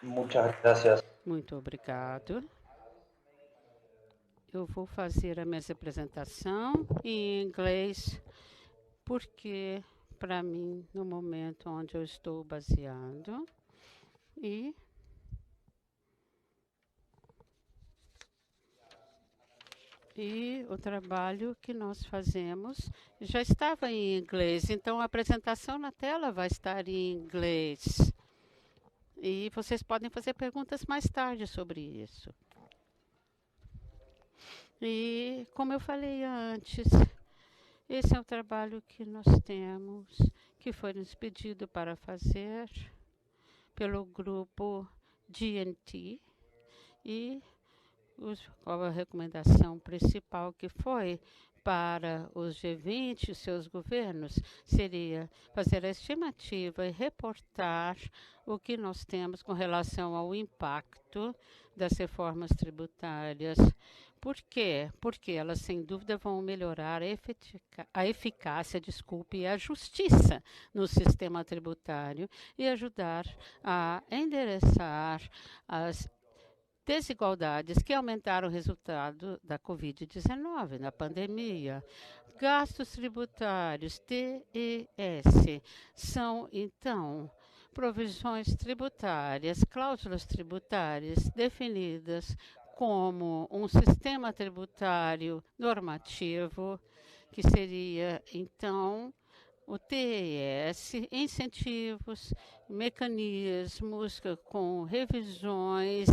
Muchas gracias. Muito obrigado. Eu vou fazer a minha apresentação em inglês, porque para mim, no momento onde eu estou baseado, e o trabalho que nós fazemos já estava em inglês, então a apresentação na tela vai estar em inglês. E vocês podem fazer perguntas mais tarde sobre isso. E como eu falei antes, esse é o trabalho que nós temos, que foi nos pedido para fazer pelo grupo GNT e qual a recomendação principal que foi para os G20 e seus governos seria fazer a estimativa e reportar o que nós temos com relação ao impacto das reformas tributárias. Por quê? Porque elas, sem dúvida, vão melhorar a eficácia, e a justiça no sistema tributário e ajudar a endereçar as desigualdades que aumentaram o resultado da Covid-19, na pandemia. Gastos tributários, TES, são, então, provisões tributárias, cláusulas tributárias definidas como um sistema tributário normativo, que seria, então, o TES, incentivos, mecanismos com revisões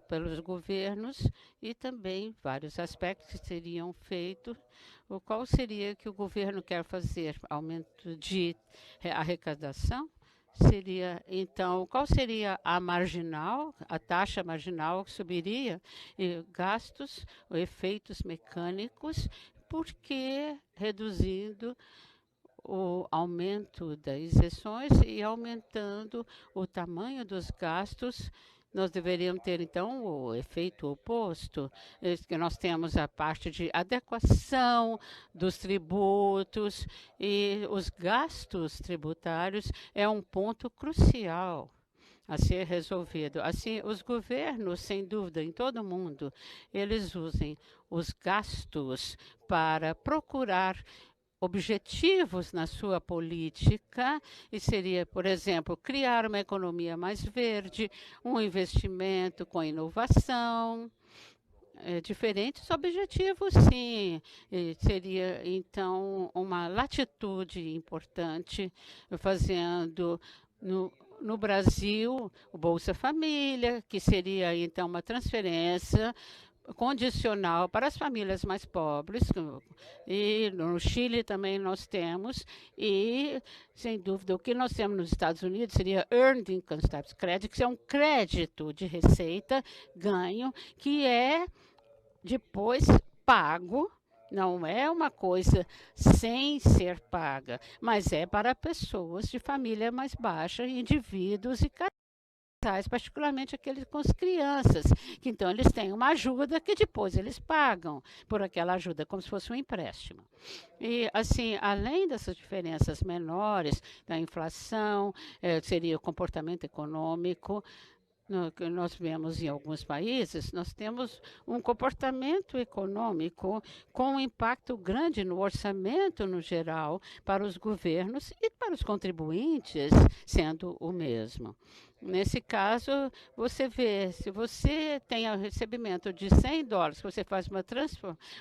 pelos governos e também vários aspectos que seriam feitos. O qual seria que o governo quer fazer? Aumento de arrecadação? Seria, então, qual seria a marginal, a taxa marginal que subiria? E gastos, efeitos mecânicos, porque reduzindo o aumento das isenções e aumentando o tamanho dos gastos, nós deveríamos ter, então, o efeito oposto, que nós temos a parte de adequação dos tributos e os gastos tributários é um ponto crucial a ser resolvido. Assim, os governos, sem dúvida, em todo o mundo, eles usem os gastos para procurar objetivos na sua política, e seria, por exemplo, criar uma economia mais verde, um investimento com inovação, diferentes objetivos, sim. E seria, então, uma latitude importante, fazendo no Brasil o Bolsa Família, que seria, então, uma transferência condicional para as famílias mais pobres, e no Chile também nós temos, e, sem dúvida, o que nós temos nos Estados Unidos seria Earned Income Tax Credit, que é um crédito de receita, ganho, que é depois pago, não é uma coisa sem ser paga, mas é para pessoas de família mais baixa, indivíduos e casais, particularmente aqueles com as crianças, que então eles têm uma ajuda que depois eles pagam por aquela ajuda, como se fosse um empréstimo. E, assim, além dessas diferenças menores da inflação, seria o comportamento econômico, que nós vemos em alguns países, nós temos um comportamento econômico com um impacto grande no orçamento no geral para os governos e para os contribuintes, sendo o mesmo. Nesse caso, você vê, se você tem o recebimento de $100, você faz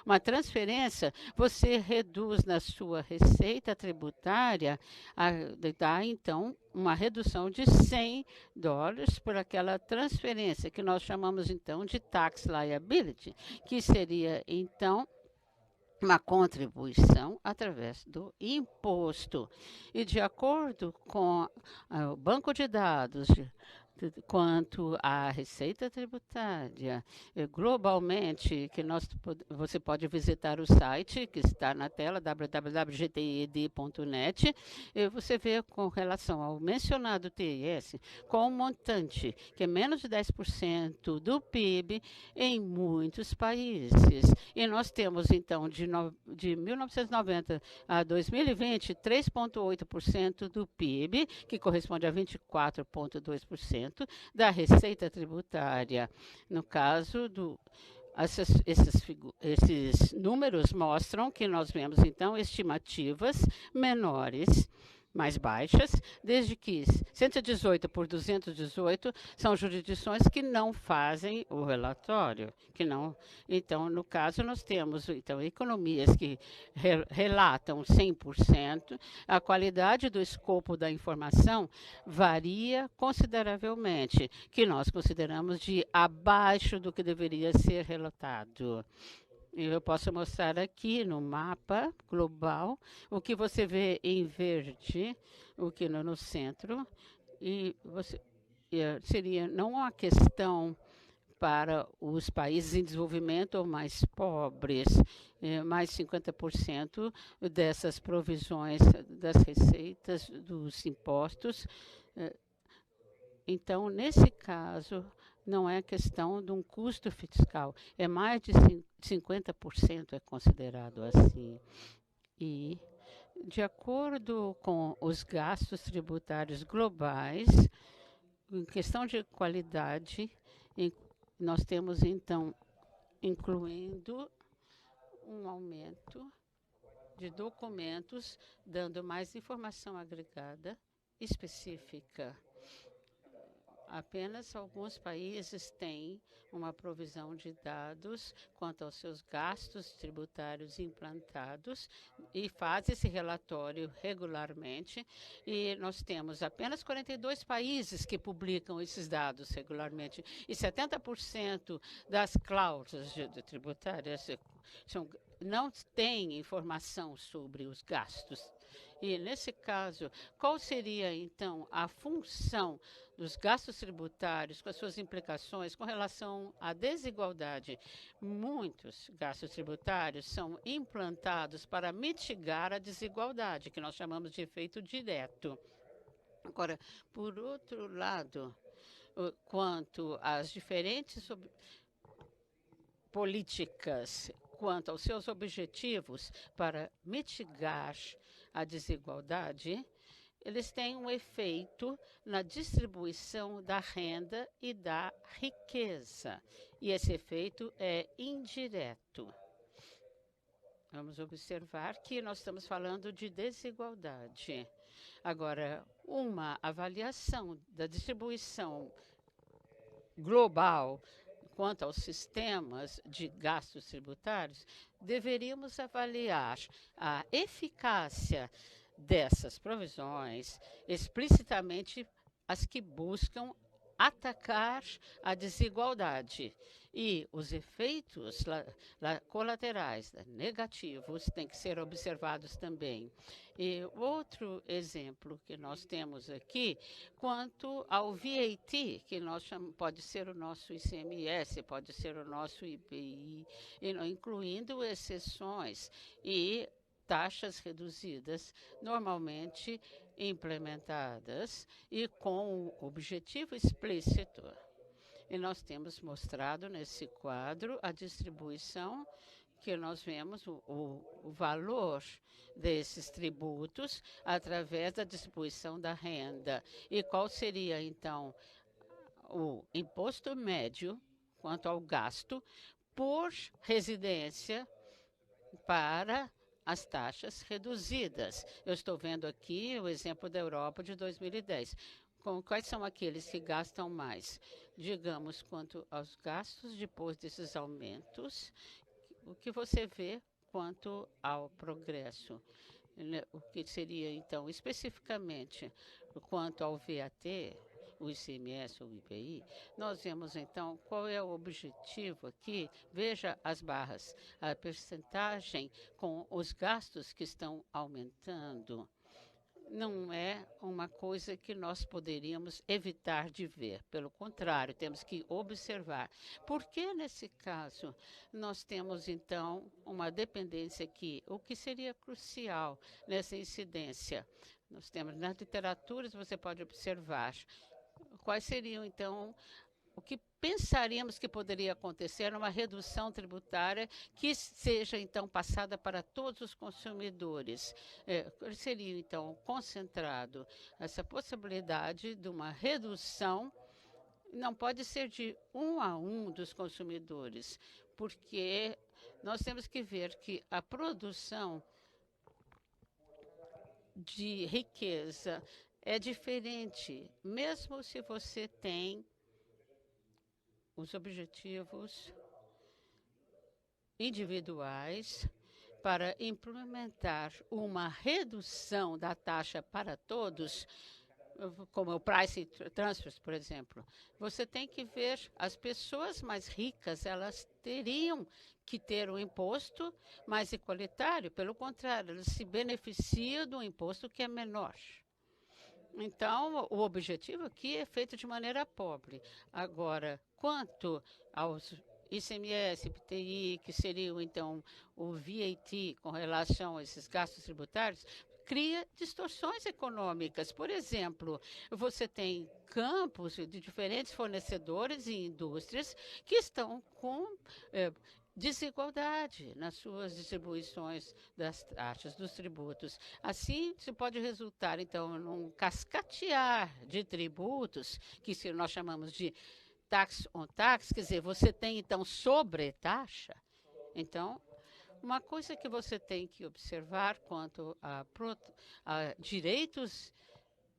uma transferência, você reduz na sua receita tributária, dá então uma redução de $100 por aquela transferência, que nós chamamos então de tax liability, que seria então uma contribuição através do imposto. E de acordo com o banco de dados quanto à receita tributária, globalmente, que você pode visitar o site que está na tela, www.gted.net, e você vê com relação ao mencionado TIS, com um montante que é menos de 10% do PIB em muitos países. E nós temos, então, de 1990 a 2020, 3,8% do PIB, que corresponde a 24,2%, 70% da receita tributária. No caso do esses números mostram que nós vemos, então, estimativas menores, mais baixas, desde que 118 por 218 são jurisdições que não fazem o relatório, que não. Então, no caso, nós temos então economias que relatam 100%, a qualidade do escopo da informação varia consideravelmente, que nós consideramos de abaixo do que deveria ser relatado. Eu posso mostrar aqui no mapa global o que você vê em verde, o que no centro, e você seria não uma questão para os países em desenvolvimento ou mais pobres, mais 50% dessas provisões das receitas dos impostos. Então, nesse caso, não é questão de um custo fiscal, é mais de 50% é considerado assim. E, de acordo com os gastos tributários globais, em questão de qualidade, nós temos, então, incluindo um aumento de documentos, dando mais informação agregada específica. Apenas alguns países têm uma provisão de dados quanto aos seus gastos tributários implantados e faz esse relatório regularmente. E nós temos apenas 42 países que publicam esses dados regularmente. E 70% das cláusulas tributárias não têm informação sobre os gastos. E, nesse caso, qual seria, então, a função dos gastos tributários com as suas implicações com relação à desigualdade? Muitos gastos tributários são implantados para mitigar a desigualdade, que nós chamamos de efeito direto. Agora, por outro lado, quanto às diferentes políticas, quanto aos seus objetivos para mitigar a desigualdade, eles têm um efeito na distribuição da renda e da riqueza. E esse efeito é indireto. Vamos observar que nós estamos falando de desigualdade. Agora, uma avaliação da distribuição global quanto aos sistemas de gastos tributários, deveríamos avaliar a eficácia dessas provisões, explicitamente as que buscam atacar a desigualdade. E os efeitos colaterais negativos têm que ser observados também. E outro exemplo que nós temos aqui, quanto ao VAT, que nós chamamos, pode ser o nosso ICMS, pode ser o nosso IPI, incluindo exceções e taxas reduzidas, normalmente implementadas e com o objetivo explícito. E nós temos mostrado nesse quadro a distribuição que nós vemos, o valor desses tributos através da distribuição da renda. E qual seria, então, o imposto médio quanto ao gasto por residência para as taxas reduzidas. Eu estou vendo aqui o exemplo da Europa de 2010. Quais são aqueles que gastam mais? Digamos, quanto aos gastos depois desses aumentos, o que você vê quanto ao progresso? O que seria, então, especificamente, quanto ao VAT, o ICMS ou o IPI, nós vemos, então, qual é o objetivo aqui. Veja as barras, a percentagem com os gastos que estão aumentando. Não é uma coisa que nós poderíamos evitar de ver. Pelo contrário, temos que observar. Por que, nesse caso, nós temos, então, uma dependência aqui? O que seria crucial nessa incidência? Nós temos nas literaturas, você pode observar quais seriam, então, o que pensaríamos que poderia acontecer numa redução tributária que seja, então, passada para todos os consumidores. Seria, então, concentrado essa possibilidade de uma redução não pode ser de um a um dos consumidores, porque nós temos que ver que a produção de riqueza é diferente, mesmo se você tem os objetivos individuais para implementar uma redução da taxa para todos, como o price transfers, por exemplo. Você tem que ver as pessoas mais ricas, elas teriam que ter um imposto mais igualitário, pelo contrário, elas se beneficiam do imposto que é menor. Então, o objetivo aqui é feito de maneira pobre. Agora, quanto aos ICMS, IPTI, que seriam, então, o VAT com relação a esses gastos tributários, cria distorções econômicas. Por exemplo, você tem campos de diferentes fornecedores e indústrias que estão com desigualdade nas suas distribuições das taxas, dos tributos. Assim, se pode resultar, então, num cascatear de tributos, que nós chamamos de tax on tax, quer dizer, você tem, então, sobretaxa. Então, uma coisa que você tem que observar quanto a direitos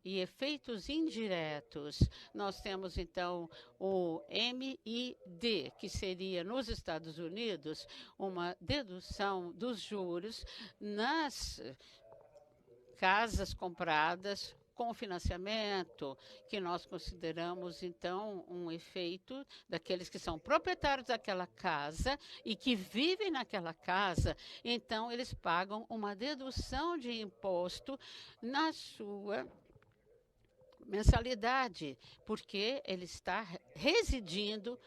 e efeitos indiretos, nós temos então o MID, que seria nos Estados Unidos uma dedução dos juros nas casas compradas com financiamento, que nós consideramos, então, um efeito daqueles que são proprietários daquela casa e que vivem naquela casa, então eles pagam uma dedução de imposto na sua mensalidade, porque ele está residindo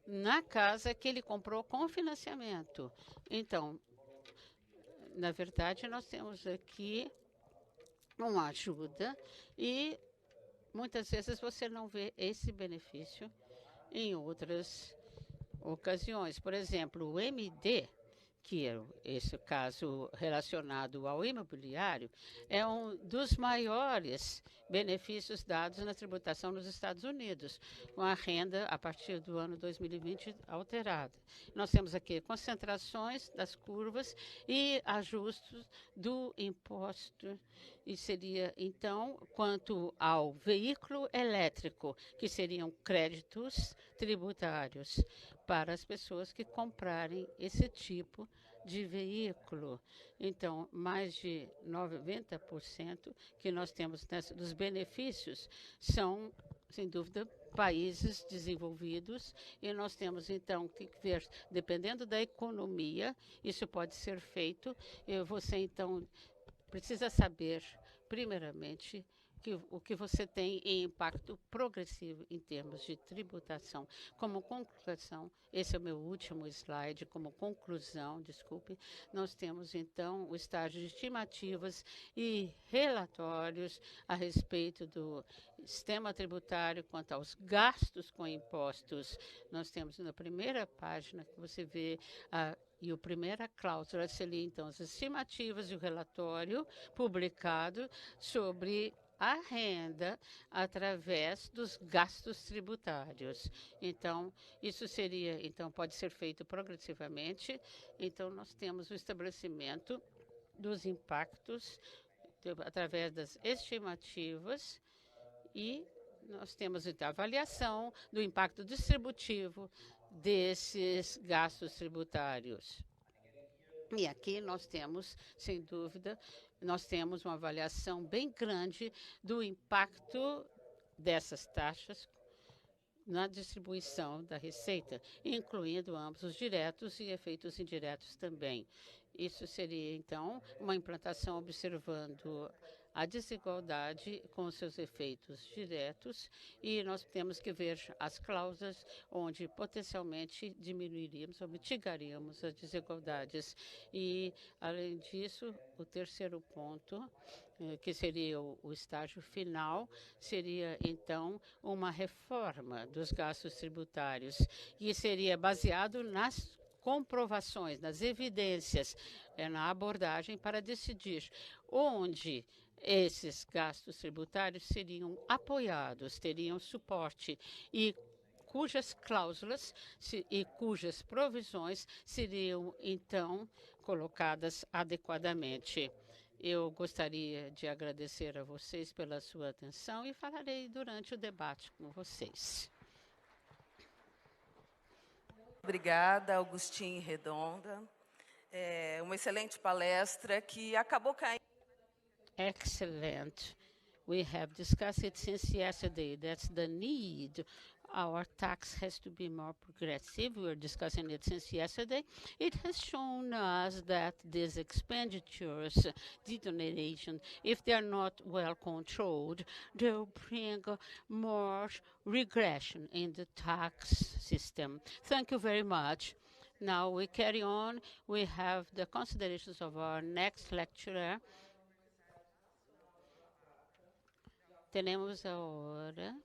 na casa que ele comprou com financiamento. Então, na verdade, nós temos aqui uma ajuda e muitas vezes você não vê esse benefício em outras ocasiões. Por exemplo, o MD, que é esse caso relacionado ao imobiliário, é um dos maiores benefícios dados na tributação nos Estados Unidos, com a renda a partir do ano 2020 alterada. Nós temos aqui concentrações das curvas e ajustes do imposto, e seria, então, quanto ao veículo elétrico, que seriam créditos tributários para as pessoas que comprarem esse tipo de veículo. Então, mais de 90% que nós temos dos benefícios são, sem dúvida, países desenvolvidos, e nós temos, então, que ver, dependendo da economia, isso pode ser feito. Você, então, precisa saber, primeiramente, o que você tem em impacto progressivo em termos de tributação. Como conclusão, esse é o meu último slide, como conclusão, desculpe, nós temos então o estágio de estimativas e relatórios a respeito do sistema tributário quanto aos gastos com impostos. Nós temos na primeira página que você vê e a primeira cláusula seria, então, as estimativas e o relatório publicado sobre a renda através dos gastos tributários. Então, isso seria, então, pode ser feito progressivamente. Então, nós temos o estabelecimento dos impactos através das estimativas e nós temos então, a avaliação do impacto distributivo desses gastos tributários. E aqui nós temos, sem dúvida, nós temos uma avaliação bem grande do impacto dessas taxas na distribuição da receita, incluindo ambos os diretos e efeitos indiretos também. Isso seria, então, uma implantação observando a desigualdade com seus efeitos diretos, e nós temos que ver as cláusulas onde potencialmente diminuiríamos ou mitigaríamos as desigualdades. E, além disso, o terceiro ponto, que seria o estágio final, seria, então, uma reforma dos gastos tributários, que seria baseado nas comprovações, nas evidências, na abordagem para decidir onde esses gastos tributários seriam apoiados, teriam suporte e cujas cláusulas e cujas provisões seriam, então, colocadas adequadamente. Eu gostaria de agradecer a vocês pela sua atenção e falarei durante o debate com vocês. Obrigada, Augustin Redonda. Uma excelente palestra que acabou caindo. Excellent. We have discussed it since yesterday. That's the need. Our tax has to be more progressive. We were discussing it since yesterday. It has shown us that these expenditures, deterioration, if they are not well controlled, they'll bring more regression in the tax system. Thank you very much. Now we carry on. We have the considerations of our next lecturer. Tenemos ahora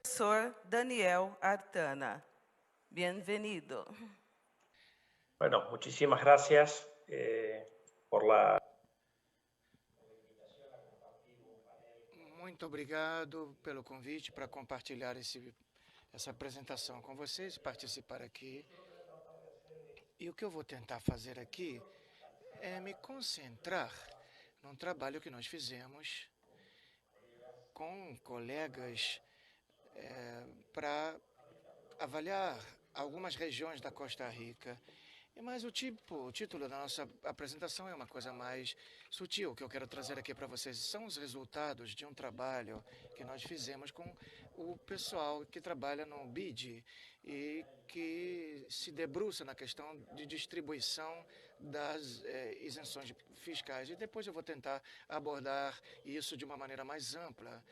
Professor Daniel Artana. Bienvenido. Bueno, muchísimas gracias por la... Muito obrigado pelo convite para compartilhar essa apresentação com vocês, participar aqui. E o que eu vou tentar fazer aqui é me concentrar num trabalho que nós fizemos com colegas para avaliar algumas regiões da Costa Rica. Mas o título da nossa apresentação é uma coisa mais sutil. O que eu quero trazer aqui para vocês são os resultados de um trabalho que nós fizemos com o pessoal que trabalha no BID e que se debruça na questão de distribuição das isenções fiscais. E depois eu vou tentar abordar isso de uma maneira mais ampla,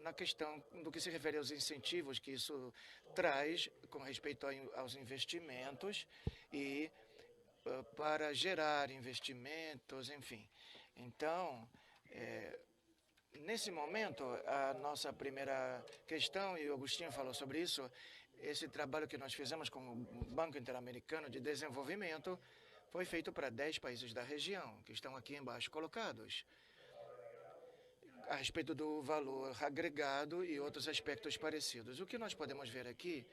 na questão do que se refere aos incentivos que isso traz com respeito aos investimentos e para gerar investimentos, enfim. Então, nesse momento, a nossa primeira questão, e o Agostinho falou sobre isso, esse trabalho que nós fizemos com o Banco Interamericano de Desenvolvimento foi feito para 10 países da região, que estão aqui embaixo colocados, a respeito do valor agregado e outros aspectos parecidos. O que nós podemos ver aqui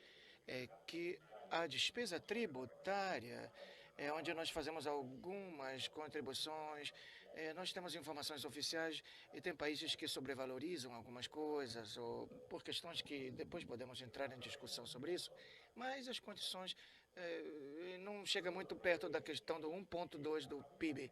é que a despesa tributária é onde nós fazemos algumas contribuições, nós temos informações oficiais e tem países que sobrevalorizam algumas coisas, ou por questões que depois podemos entrar em discussão sobre isso, mas as condições não chegam muito perto da questão do 1,2 do PIB.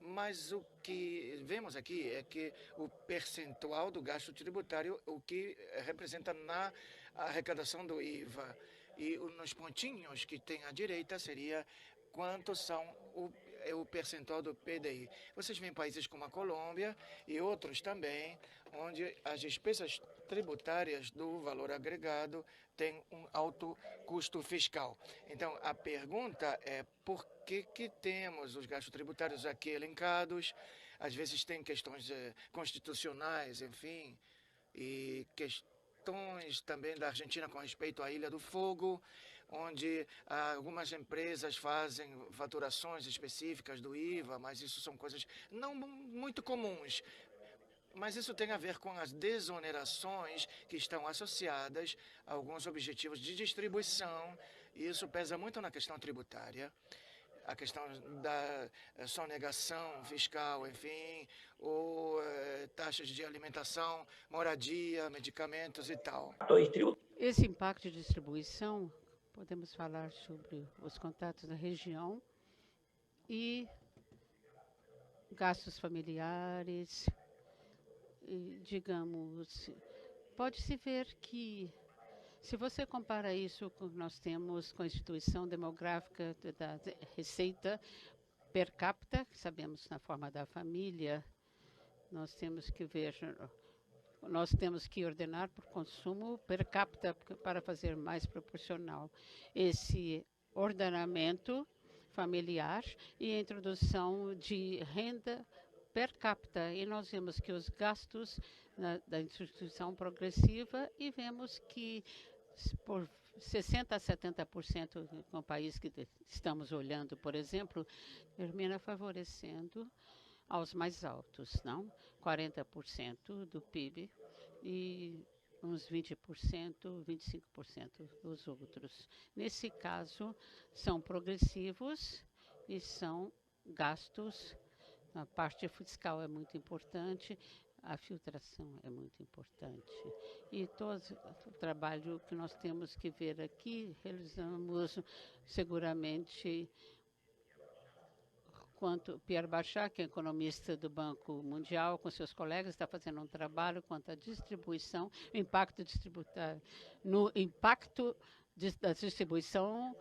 Mas o que vemos aqui é que o percentual do gasto tributário, o que representa na arrecadação do IVA, e nos pontinhos que tem à direita seria quanto são o percentual do PDI. Vocês veem países como a Colômbia e outros também, onde as despesas tributárias do valor agregado têm um alto custo fiscal. Então, a pergunta é por que temos os gastos tributários aqui elencados? Às vezes tem questões constitucionais, enfim, e questões também da Argentina com respeito à Ilha do Fogo, onde algumas empresas fazem faturações específicas do IVA, mas isso são coisas não muito comuns. Mas isso tem a ver com as desonerações que estão associadas a alguns objetivos de distribuição, e isso pesa muito na questão tributária. A questão da sonegação fiscal, enfim, ou taxas de alimentação, moradia, medicamentos e tal. Esse impacto de distribuição, podemos falar sobre os contatos na região e gastos familiares, digamos, pode-se ver que, se você compara isso com o que nós temos com a instituição demográfica da receita per capita, que sabemos na forma da família, nós temos que ver, nós temos que ordenar por consumo per capita para fazer mais proporcional esse ordenamento familiar e a introdução de renda per capita, e nós vemos que os gastos da instituição progressiva, e vemos que, por 60% a 70% com o país que estamos olhando, por exemplo, termina favorecendo aos mais altos, não? 40% do PIB e uns 20%, 25% dos outros. Nesse caso, são progressivos e são gastos. A parte fiscal é muito importante, a filtração é muito importante. E todo o trabalho que nós temos que ver aqui, realizamos seguramente, quanto Pierre Bachar, que é economista do Banco Mundial, com seus colegas, está fazendo um trabalho quanto à distribuição, impacto distributário, no impacto da distribuição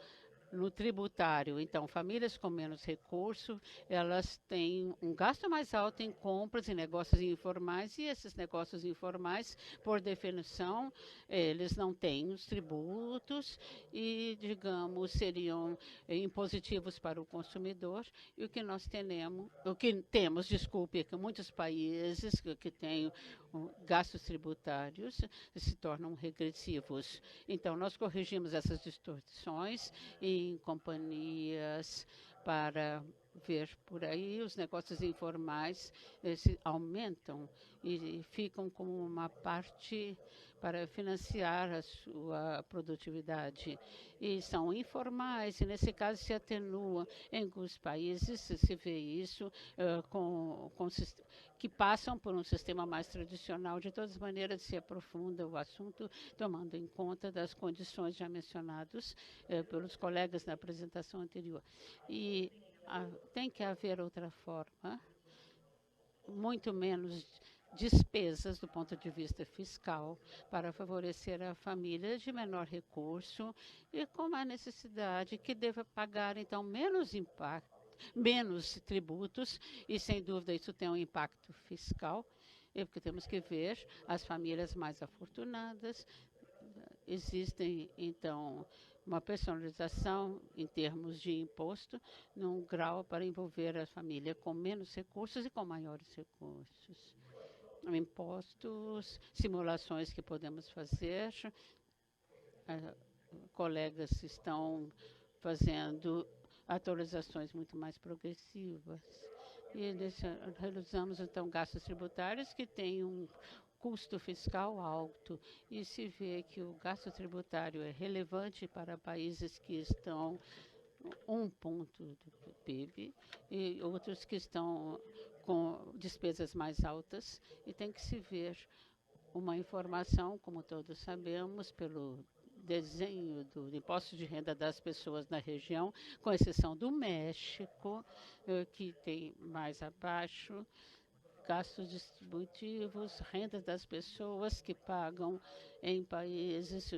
no tributário. Então, famílias com menos recursos, elas têm um gasto mais alto em compras e negócios informais, e esses negócios informais, por definição, eles não têm os tributos e, digamos, seriam impositivos para o consumidor. E o que nós temos, desculpe, é que muitos países que têm gastos tributários se tornam regressivos. Então, nós corrigimos essas distorções em companhias para ver por aí, os negócios informais aumentam e ficam como uma parte para financiar a sua produtividade. E são informais, e nesse caso se atenua. Em alguns países se vê isso que passam por um sistema mais tradicional. De todas as maneiras, se aprofunda o assunto, tomando em conta das condições já mencionadas pelos colegas na apresentação anterior. E tem que haver outra forma, muito menos despesas do ponto de vista fiscal para favorecer a família de menor recurso e com a necessidade que deva pagar, então, menos tributos, e sem dúvida isso tem um impacto fiscal, porque temos que ver as famílias mais afortunadas. Existem, então, uma personalização em termos de imposto, num grau para envolver a família com menos recursos e com maiores recursos. Impostos, simulações que podemos fazer, colegas estão fazendo atualizações muito mais progressivas. E realizamos, então, gastos tributários que têm um custo fiscal alto, e se vê que o gasto tributário é relevante para países que estão 1 ponto do PIB e outros que estão com despesas mais altas, e tem que se ver uma informação, como todos sabemos, pelo desenho do imposto de renda das pessoas na região, com exceção do México, que tem mais abaixo, gastos distributivos, rendas das pessoas que pagam em países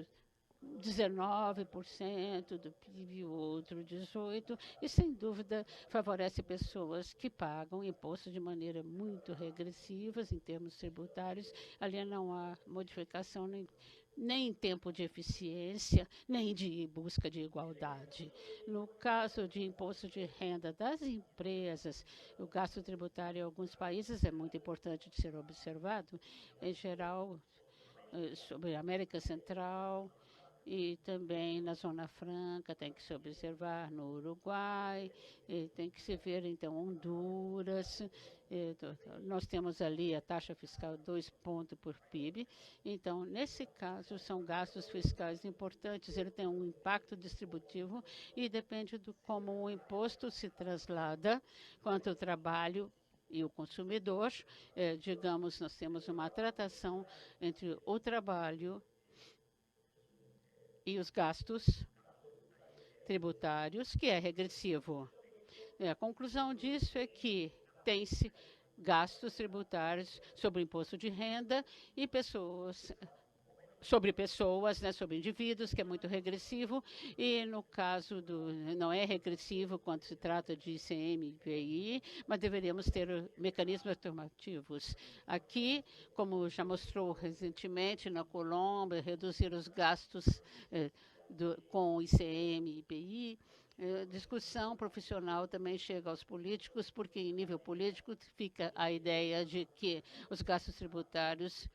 19% do PIB, outro 18%, e sem dúvida favorece pessoas que pagam imposto de maneira muito regressiva em termos tributários. Ali não há modificação nem em tempo de eficiência, nem de busca de igualdade. No caso de imposto de renda das empresas, o gasto tributário em alguns países é muito importante de ser observado, em geral, sobre a América Central, e também na Zona Franca tem que se observar, no Uruguai, tem que se ver, então, Honduras. Nós temos ali a taxa fiscal 2 pontos por PIB. Então, nesse caso, são gastos fiscais importantes. Ele tem um impacto distributivo e depende de como o imposto se traslada quanto ao trabalho e o consumidor. Digamos, nós temos uma tratação entre o trabalho e os gastos tributários, que é regressivo. A conclusão disso é que tem-se gastos tributários sobre o imposto de renda e sobre pessoas, né, sobre indivíduos, que é muito regressivo, e no caso não é regressivo quando se trata de ICM e IPI, mas deveríamos ter mecanismos alternativos. Aqui, como já mostrou recentemente na Colômbia, reduzir os gastos com ICM e IPI, discussão profissional também chega aos políticos, porque em nível político fica a ideia de que os gastos tributários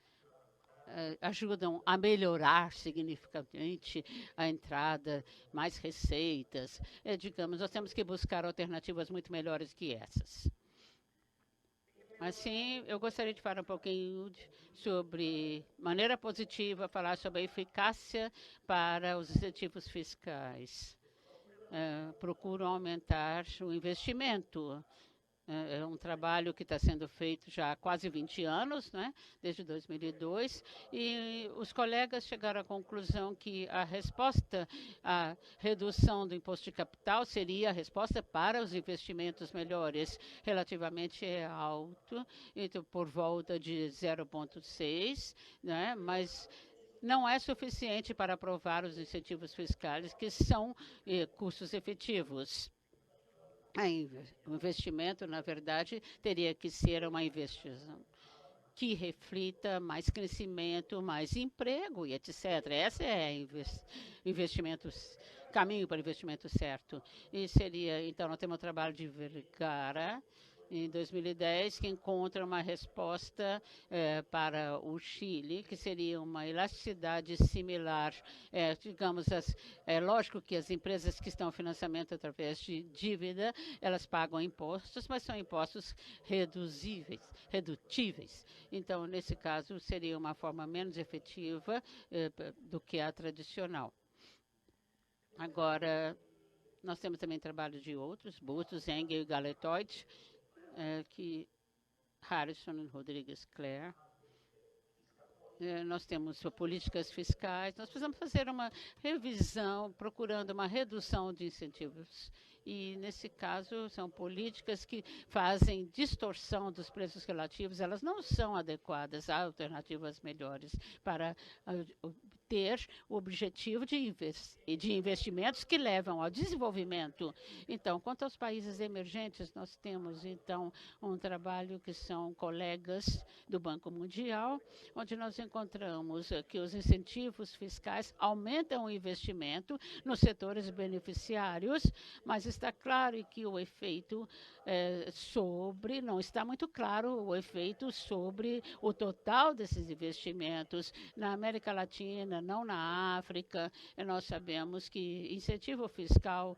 ajudam a melhorar significativamente a entrada, mais receitas. Digamos, nós temos que buscar alternativas muito melhores que essas. Assim, eu gostaria de falar um pouquinho sobre maneira positiva, falar sobre a eficácia para os incentivos fiscais. Procuram aumentar o investimento. É um trabalho que está sendo feito já há quase 20 anos, né, desde 2002, e os colegas chegaram à conclusão que a resposta à redução do imposto de capital seria a resposta para os investimentos melhores. Relativamente é alto, então, por volta de 0,6, né, mas não é suficiente para aprovar os incentivos fiscais, que são custos efetivos. O investimento, na verdade, teria que ser uma investição que reflita mais crescimento, mais emprego e etc. Esse é caminho para o investimento certo. E seria, então, nós temos o trabalho de Vergara, em 2010, que encontra uma resposta para o Chile, que seria uma elasticidade similar. Digamos, é lógico que as empresas que estão financiamento através de dívida, elas pagam impostos, mas são impostos redutíveis. Então, nesse caso, seria uma forma menos efetiva do que a tradicional. Agora, nós temos também trabalho de outros, Bustos, Engel e Galetoid, que Harrison e Rodrigues Clare. Nós temos políticas fiscais, nós precisamos fazer uma revisão, procurando uma redução de incentivos. E, nesse caso, são políticas que fazem distorção dos preços relativos, elas não são adequadas, há alternativas melhores para ter o objetivo de investimentos que levam ao desenvolvimento. Então, quanto aos países emergentes, nós temos, então, um trabalho que são colegas do Banco Mundial, onde nós encontramos que os incentivos fiscais aumentam o investimento nos setores beneficiários, mas está claro que o efeito não está muito claro o efeito sobre o total desses investimentos. Na América Latina, não na África, nós sabemos que incentivo fiscal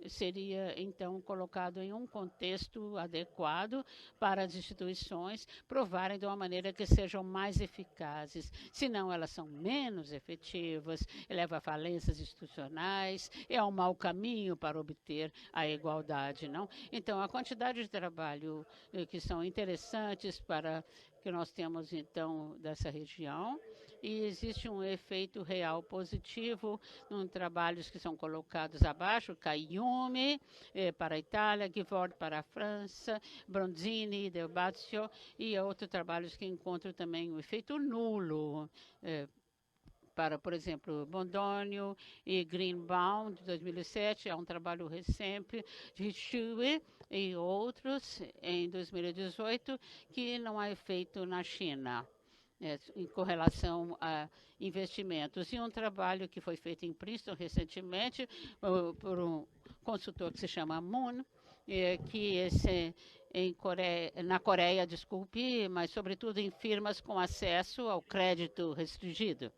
seria, então, colocado em um contexto adequado para as instituições provarem de uma maneira que sejam mais eficazes. Senão, elas são menos efetivas, leva a falências institucionais, é um mau caminho para obter a igualdade, não? Então, a quantidade de trabalho que são interessantes para que nós temos, então, dessa região, e existe um efeito real positivo em trabalhos que são colocados abaixo, Caiume para a Itália, Givord para a França, Bronzini, Del Bazio, e outros trabalhos que encontram também um efeito nulo, para, por exemplo, Bondônio e Greenbaum, de 2007, é um trabalho recente, de Chui e outros, em 2018, que não há efeito na China. Com relação a investimentos. E um trabalho que foi feito em Princeton recentemente por um consultor que se chama Moon, que na Coreia, mas sobretudo em firmas com acesso ao crédito restringido.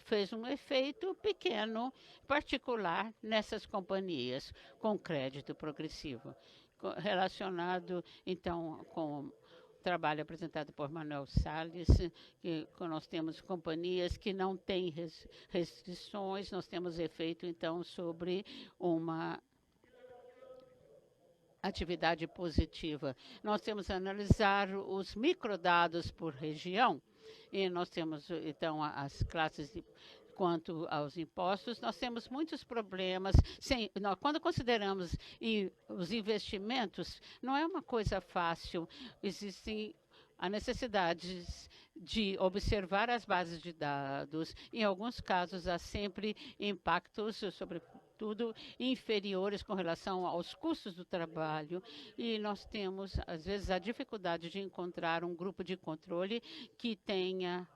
Fez um efeito pequeno, particular, nessas companhias com crédito progressivo, relacionado, então, com trabalho apresentado por Manuel Salles, que nós temos companhias que não têm restrições, nós temos efeito, então, sobre uma atividade positiva. Nós temos que analisar os microdados por região, e nós temos, então, as classes quanto aos impostos, nós temos muitos problemas. Quando consideramos os investimentos, não é uma coisa fácil. Existem a necessidade de observar as bases de dados. Em alguns casos, há sempre impactos, sobretudo inferiores com relação aos custos do trabalho. E nós temos, às vezes, a dificuldade de encontrar um grupo de controle que tenha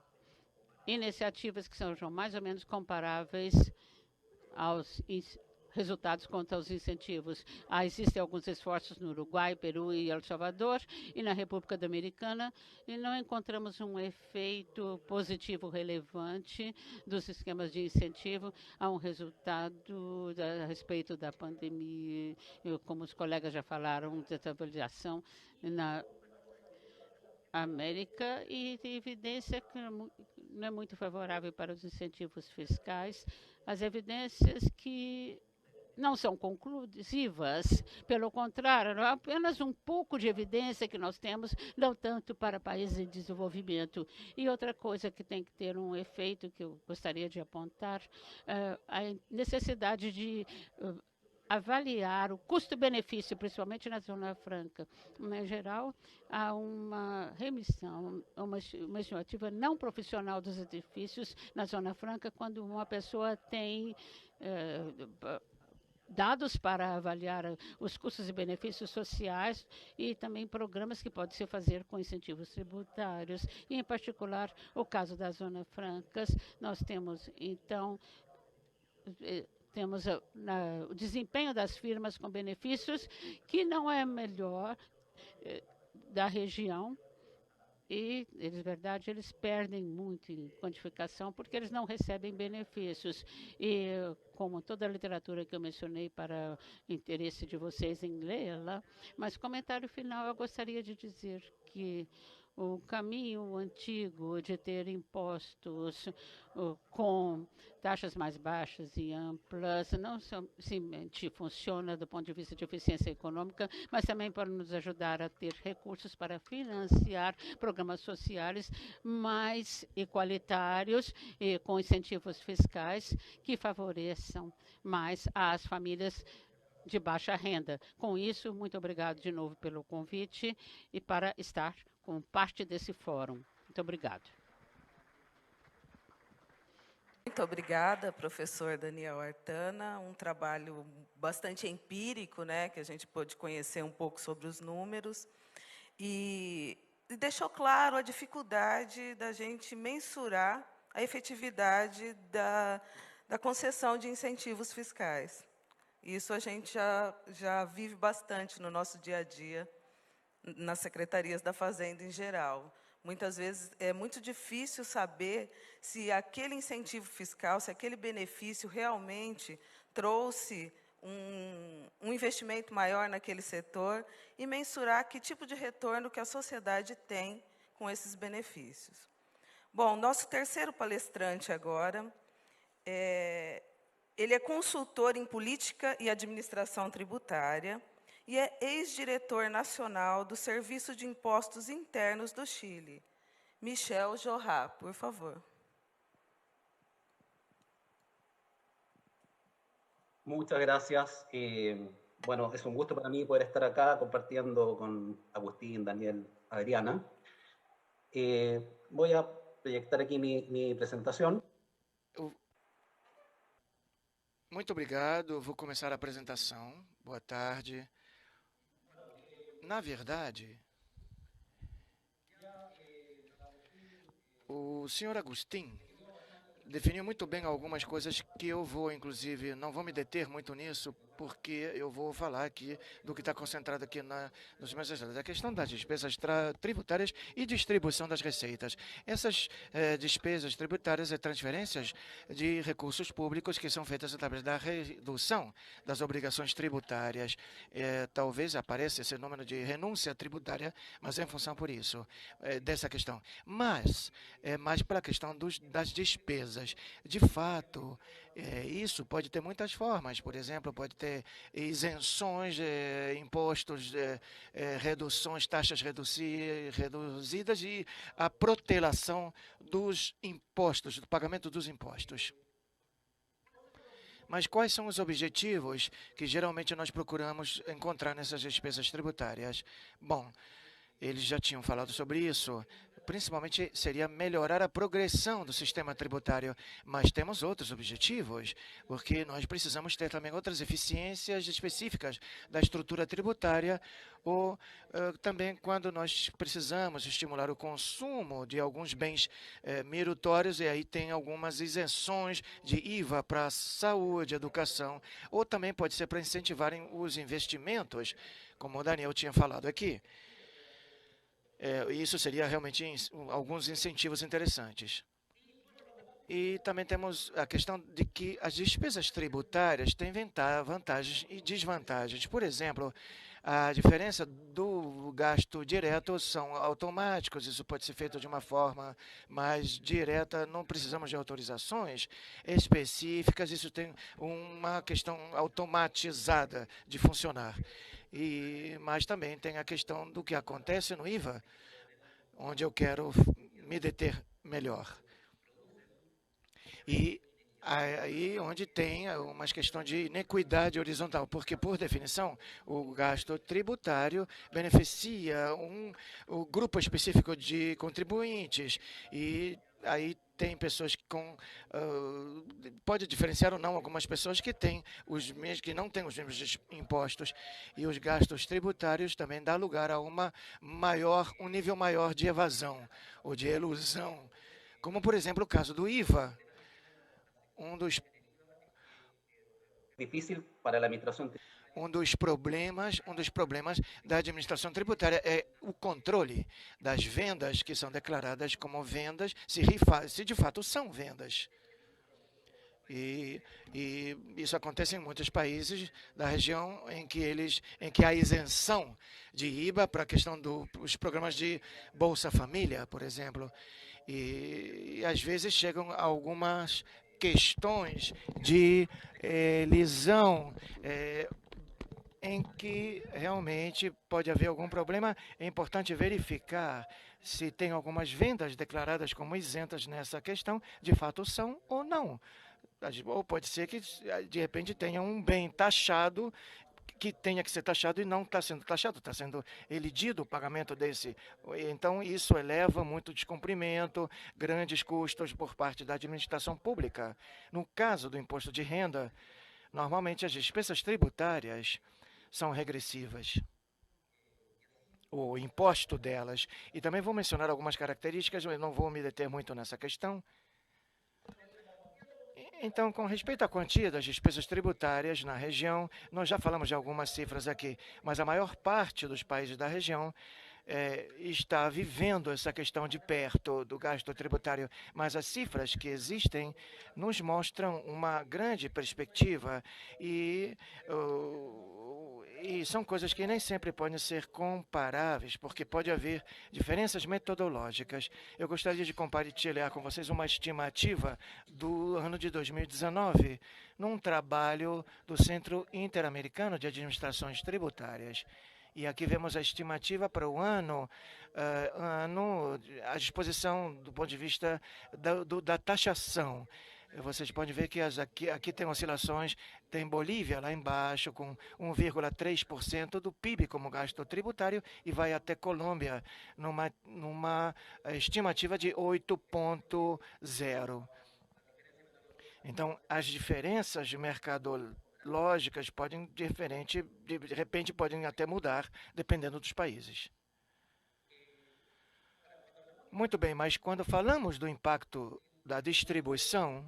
iniciativas que sejam mais ou menos comparáveis aos resultados quanto aos incentivos. Existem alguns esforços no Uruguai, Peru e El Salvador e na República Dominicana, e não encontramos um efeito positivo relevante dos esquemas de incentivo a um resultado a respeito da pandemia, como os colegas já falaram, dessa avaliação na América, e tem evidência que não é muito favorável para os incentivos fiscais. As evidências que não são conclusivas, pelo contrário, apenas um pouco de evidência que nós temos, não tanto para países em desenvolvimento. E outra coisa que tem que ter um efeito, que eu gostaria de apontar, a necessidade de avaliar o custo-benefício, principalmente na Zona Franca. Em geral, há uma remissão, uma estimativa não profissional dos edifícios na Zona Franca, quando uma pessoa tem dados para avaliar os custos e benefícios sociais e também programas que podem se fazer com incentivos tributários. E, em particular, o caso das Zonas Francas, nós temos, então, o desempenho das firmas com benefícios, que não é melhor da região, e, de verdade, eles perdem muito em quantificação porque eles não recebem benefícios. E, como toda a literatura que eu mencionei para o interesse de vocês em lê-la, mas comentário final, eu gostaria de dizer que o caminho antigo de ter impostos com taxas mais baixas e amplas não somente funciona do ponto de vista de eficiência econômica, mas também pode nos ajudar a ter recursos para financiar programas sociais mais igualitários e com incentivos fiscais que favoreçam mais as famílias de baixa renda. Com isso, muito obrigado de novo pelo convite e para estar com parte desse fórum. Muito obrigado. Muito obrigada, professor Daniel Artana. Um trabalho bastante empírico, né, que a gente pôde conhecer um pouco sobre os números. E deixou claro a dificuldade da gente mensurar a efetividade da concessão de incentivos fiscais. Isso a gente já vive bastante no nosso dia a dia, nas secretarias da Fazenda em geral. Muitas vezes é muito difícil saber se aquele incentivo fiscal, se aquele benefício realmente trouxe um investimento maior naquele setor e mensurar que tipo de retorno que a sociedade tem com esses benefícios. Bom, nosso terceiro palestrante agora, ele é consultor em política e administração tributária, e é ex-diretor nacional do Serviço de Impostos Internos do Chile. Michel Jorrá, por favor. Muchas gracias. Bueno, es un gusto para mí poder estar acá compartiendo con Agustín, Daniel, Adriana. Voy a proyectar aquí mi presentación. Muito obrigado. Vou começar a apresentação. Boa tarde. Na verdade, o senhor Agustín definiu muito bem algumas coisas que eu vou, inclusive, não vou me deter muito nisso, porque eu vou falar aqui do que está concentrado aqui nos meus slides. A questão das despesas tributárias e distribuição das receitas. Essas despesas tributárias e transferências de recursos públicos que são feitas através da redução das obrigações tributárias. Talvez apareça esse número de renúncia tributária, mas é em função por isso, dessa questão. Mas, mais para a questão das despesas. De fato, isso pode ter muitas formas. Por exemplo, pode ter isenções, impostos, reduções, taxas reduzidas e a protelação dos impostos, do pagamento dos impostos. Mas quais são os objetivos que geralmente nós procuramos encontrar nessas despesas tributárias? Bom, eles já tinham falado sobre isso. principalmente seria melhorar a progressão do sistema tributário, mas temos outros objetivos, porque nós precisamos ter também outras eficiências específicas da estrutura tributária, ou também quando nós precisamos estimular o consumo de alguns bens meritórios, e aí tem algumas isenções de IVA para saúde, educação, ou também pode ser para incentivarem os investimentos, como o Daniel tinha falado aqui. Isso seria realmente alguns incentivos interessantes. E também temos a questão de que as despesas tributárias têm vantagens e desvantagens. Por exemplo, a diferença do gasto direto são automáticos, isso pode ser feito de uma forma mais direta, não precisamos de autorizações específicas, isso tem uma questão automatizada de funcionar. Mas também tem a questão do que acontece no IVA, onde eu quero me deter melhor. E aí onde tem uma questão de inequidade horizontal, porque, por definição, o gasto tributário beneficia um grupo específico de contribuintes, e aí tem pessoas pode diferenciar ou não algumas pessoas que têm que não têm os mesmos impostos, e os gastos tributários também dá lugar a um nível maior de evasão ou de elusão, como por exemplo o caso do IVA. Difícil para a administração. Um dos problemas da administração tributária é o controle das vendas que são declaradas como vendas, se de fato são vendas. E isso acontece em muitos países da região em que há isenção de IVA para a questão dos programas de Bolsa Família, por exemplo. E às vezes chegam algumas questões de lisão, em que realmente pode haver algum problema. É importante verificar se tem algumas vendas declaradas como isentas nessa questão, de fato são ou não. Ou pode ser que, de repente, tenha um bem taxado que tenha que ser taxado e não está sendo taxado, está sendo elidido o pagamento desse. Então, isso eleva muito descumprimento, grandes custos por parte da administração pública. No caso do imposto de renda, normalmente as despesas tributárias são regressivas, o imposto delas. E também vou mencionar algumas características, eu não vou me deter muito nessa questão. Então, com respeito à quantia das despesas tributárias na região, nós já falamos de algumas cifras aqui, mas a maior parte dos países da região está vivendo essa questão de perto do gasto tributário, mas as cifras que existem nos mostram uma grande perspectiva e são coisas que nem sempre podem ser comparáveis, porque pode haver diferenças metodológicas. Eu gostaria de compartilhar com vocês uma estimativa do ano de 2019, num trabalho do Centro Interamericano de Administrações Tributárias. E aqui vemos a estimativa para o ano à disposição do ponto de vista da taxação. Vocês podem ver que aqui tem oscilações, tem Bolívia lá embaixo com 1,3% do PIB como gasto tributário e vai até Colômbia numa estimativa de 8,0%. Então, as diferenças de mercado lógicas podem de repente podem até mudar dependendo dos países. Muito bem, mas quando falamos do impacto da distribuição,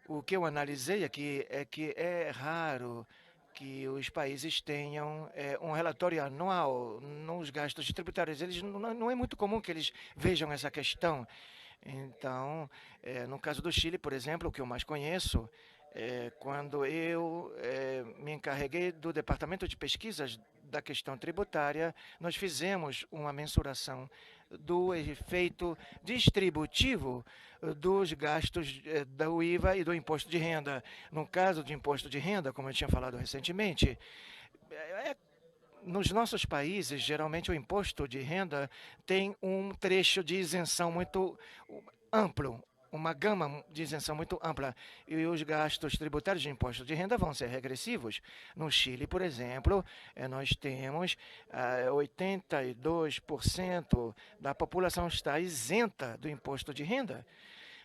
o que eu analisei aqui é que é raro que os países tenham um relatório anual nos gastos tributários. Não é muito comum que eles vejam essa questão. Então, no caso do Chile, por exemplo, o que eu mais conheço, quando eu me encarreguei do Departamento de Pesquisas da questão tributária, nós fizemos uma mensuração do efeito distributivo dos gastos do IVA e do imposto de renda. No caso do imposto de renda, como eu tinha falado recentemente, nos nossos países, geralmente o imposto de renda tem um trecho de isenção muito amplo, uma gama de isenção muito ampla. E os gastos tributários de imposto de renda vão ser regressivos. No Chile, por exemplo, nós temos 82% da população está isenta do imposto de renda.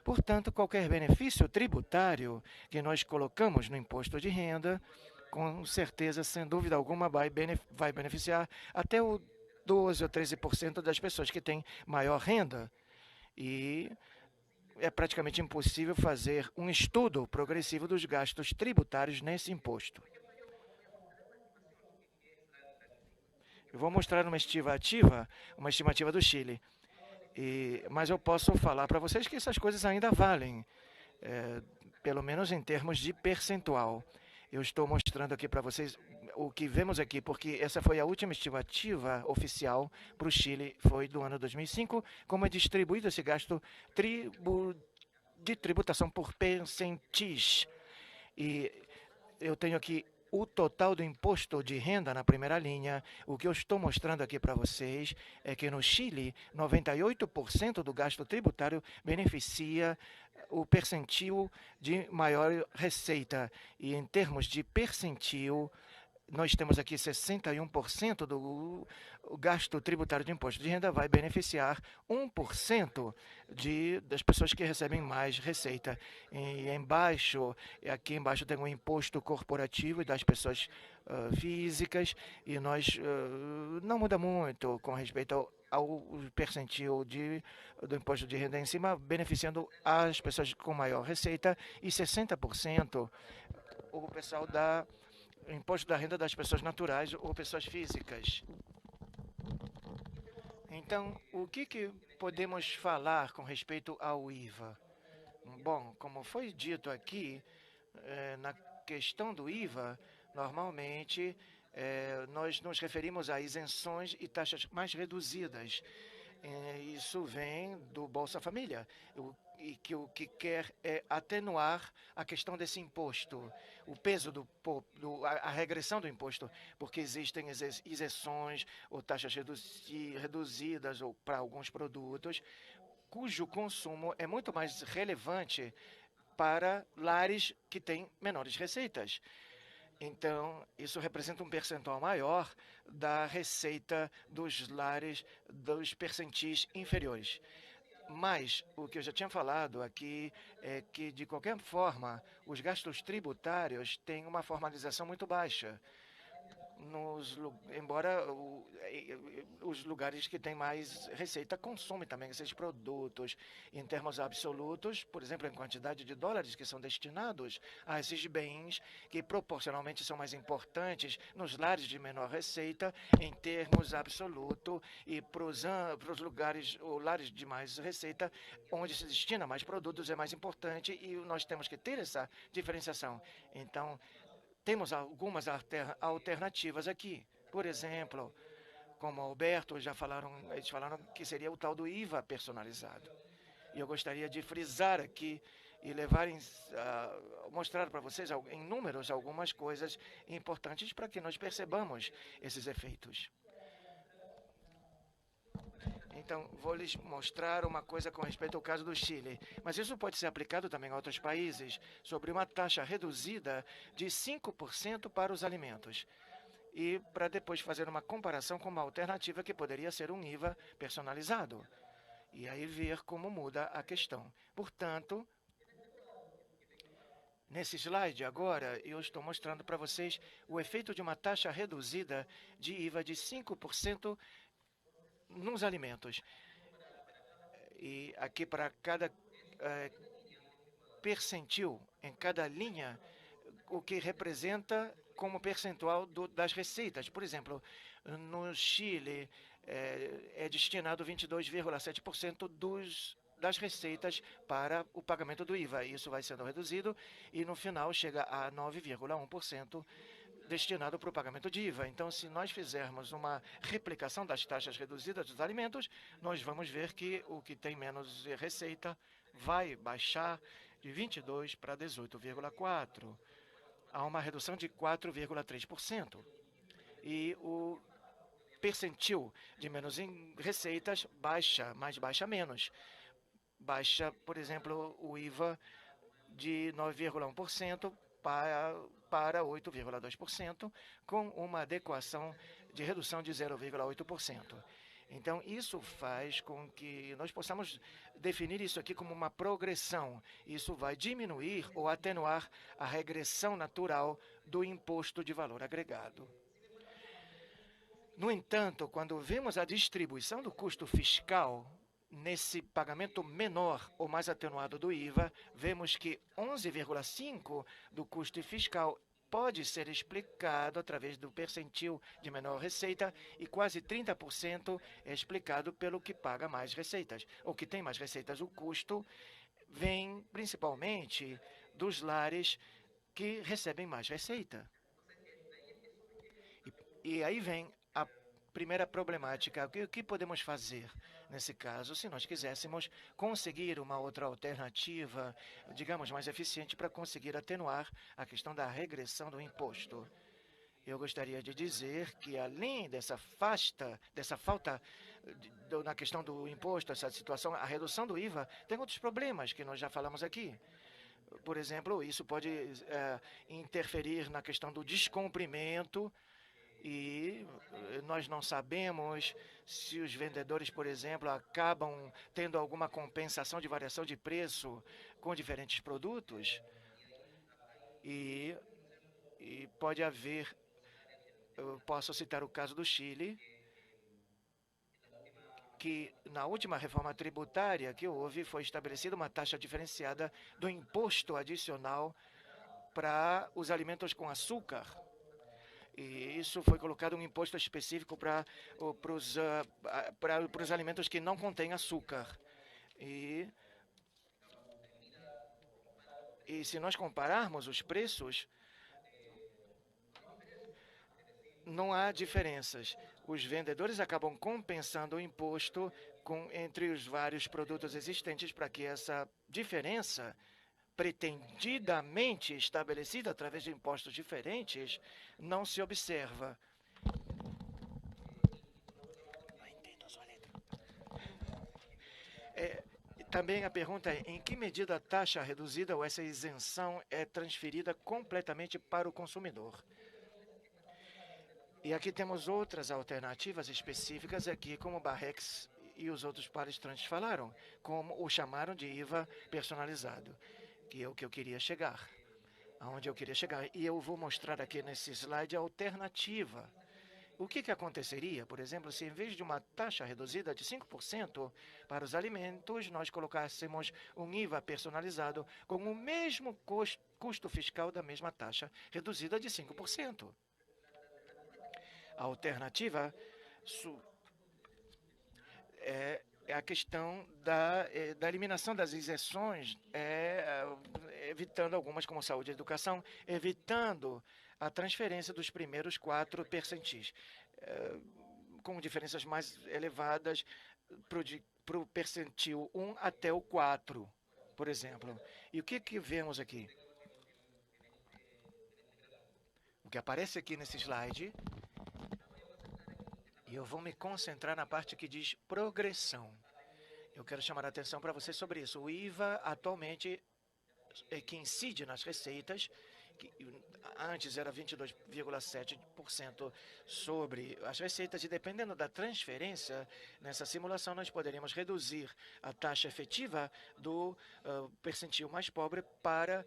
Portanto, qualquer benefício tributário que nós colocamos no imposto de renda, com certeza, sem dúvida alguma, vai beneficiar até o 12 ou 13% das pessoas que têm maior renda. E é praticamente impossível fazer um estudo progressivo dos gastos tributários nesse imposto. Eu vou mostrar uma estimativa do Chile. Mas eu posso falar para vocês que essas coisas ainda valem, pelo menos em termos de percentual. Eu estou mostrando aqui para vocês o que vemos aqui, porque essa foi a última estimativa oficial para o Chile, foi do ano 2005, como é distribuído esse gasto de tributação por percentis. E eu tenho aqui o total do imposto de renda na primeira linha. O que eu estou mostrando aqui para vocês é que no Chile, 98% do gasto tributário beneficia o percentil de maior receita. E em termos de percentil, nós temos aqui 61% do gasto tributário de imposto de renda vai beneficiar 1% das pessoas que recebem mais receita. E aqui embaixo tem o imposto corporativo das pessoas físicas, e nós não muda muito com respeito ao percentil do imposto de renda em cima, beneficiando as pessoas com maior receita, e 60% o pessoal da imposto da renda das pessoas naturais ou pessoas físicas. Então, o que podemos falar com respeito ao IVA? Bom, como foi dito aqui, na questão do IVA, normalmente nós nos referimos a isenções e taxas mais reduzidas. Isso vem do Bolsa Família, e que o que quer é atenuar a questão desse imposto, o peso a regressão do imposto, porque existem isenções ou taxas reduzidas ou para alguns produtos, cujo consumo é muito mais relevante para lares que têm menores receitas. Então, isso representa um percentual maior da receita dos lares dos percentis inferiores. Mas o que eu já tinha falado aqui é que, de qualquer forma, os gastos tributários têm uma formalização muito baixa. Embora os lugares que têm mais receita consomem também esses produtos. Em termos absolutos, por exemplo, em quantidade de dólares que são destinados a esses bens, que proporcionalmente são mais importantes nos lares de menor receita, em termos absolutos, e para os lugares ou lares de mais receita, onde se destina mais produtos, é mais importante, e nós temos que ter essa diferenciação. Então, temos algumas alternativas aqui. Por exemplo, como o Alberto eles falaram que seria o tal do IVA personalizado. E eu gostaria de frisar aqui e mostrar para vocês em números algumas coisas importantes para que nós percebamos esses efeitos. Então, vou lhes mostrar uma coisa com respeito ao caso do Chile. Mas isso pode ser aplicado também a outros países, sobre uma taxa reduzida de 5% para os alimentos. E para depois fazer uma comparação com uma alternativa que poderia ser um IVA personalizado. E aí ver como muda a questão. Portanto, nesse slide agora, eu estou mostrando para vocês o efeito de uma taxa reduzida de IVA de 5% nos alimentos. E aqui para cada percentil, em cada linha, o que representa como percentual das receitas. Por exemplo, no Chile é destinado 22,7% das receitas para o pagamento do IVA. Isso vai sendo reduzido e no final chega a 9,1% destinado para o pagamento de IVA. Então, se nós fizermos uma replicação das taxas reduzidas dos alimentos, nós vamos ver que o que tem menos receita vai baixar de 22 para 18,4. Há uma redução de 4,3%. E o percentil de menos receitas baixa, mas baixa menos. baixa, por exemplo, o IVA de 9,1% para 8,2%, com uma adequação de redução de 0,8%. Então, isso faz com que nós possamos definir isso aqui como uma progressão. Isso vai diminuir ou atenuar a regressão natural do imposto de valor agregado. No entanto, quando vemos a distribuição do custo fiscal nesse pagamento menor ou mais atenuado do IVA, vemos que 11,5% do custo fiscal pode ser explicado através do percentil de menor receita e quase 30% é explicado pelo que paga mais receitas, ou que tem mais receitas. O custo vem principalmente dos lares que recebem mais receita. E aí vem a primeira problemática. O que podemos fazer nesse caso, se nós quiséssemos conseguir uma outra alternativa, digamos, mais eficiente para conseguir atenuar a questão da regressão do imposto? Eu gostaria de dizer que, além dessa falta na questão do imposto, essa situação, a redução do IVA, tem outros problemas que nós já falamos aqui. Por exemplo, isso pode interferir na questão do descumprimento, e nós não sabemos se os vendedores, por exemplo, acabam tendo alguma compensação de variação de preço com diferentes produtos. E pode haver, eu posso citar o caso do Chile, que na última reforma tributária que houve, foi estabelecida uma taxa diferenciada do imposto adicional para os alimentos com açúcar. E isso foi colocado um imposto específico para os alimentos que não contêm açúcar. E se nós compararmos os preços, não há diferenças. Os vendedores acabam compensando o imposto entre os vários produtos existentes para que essa diferença pretendidamente estabelecida através de impostos diferentes não se observa. Não entendo a sua letra. Também a pergunta é: em que medida a taxa reduzida ou essa isenção é transferida completamente para o consumidor? E aqui temos outras alternativas específicas aqui, como o Barrex e os outros palestrantes falaram, como o chamaram de IVA personalizado, que é o que eu queria chegar, aonde eu queria chegar. E eu vou mostrar aqui nesse slide a alternativa. O que aconteceria, por exemplo, se em vez de uma taxa reduzida de 5% para os alimentos, nós colocássemos um IVA personalizado com o mesmo custo fiscal da mesma taxa reduzida de 5%? A alternativa é a questão da eliminação das isenções, evitando algumas, como saúde e educação, evitando a transferência dos primeiros 4 percentis, com diferenças mais elevadas para o percentil 1 até o 4, por exemplo. E o que vemos aqui? O que aparece aqui nesse slide, e eu vou me concentrar na parte que diz progressão. Eu quero chamar a atenção para vocês sobre isso. O IVA atualmente é que incide nas receitas, que antes era 22,7% sobre as receitas, e dependendo da transferência, nessa simulação nós poderíamos reduzir a taxa efetiva do percentil mais pobre para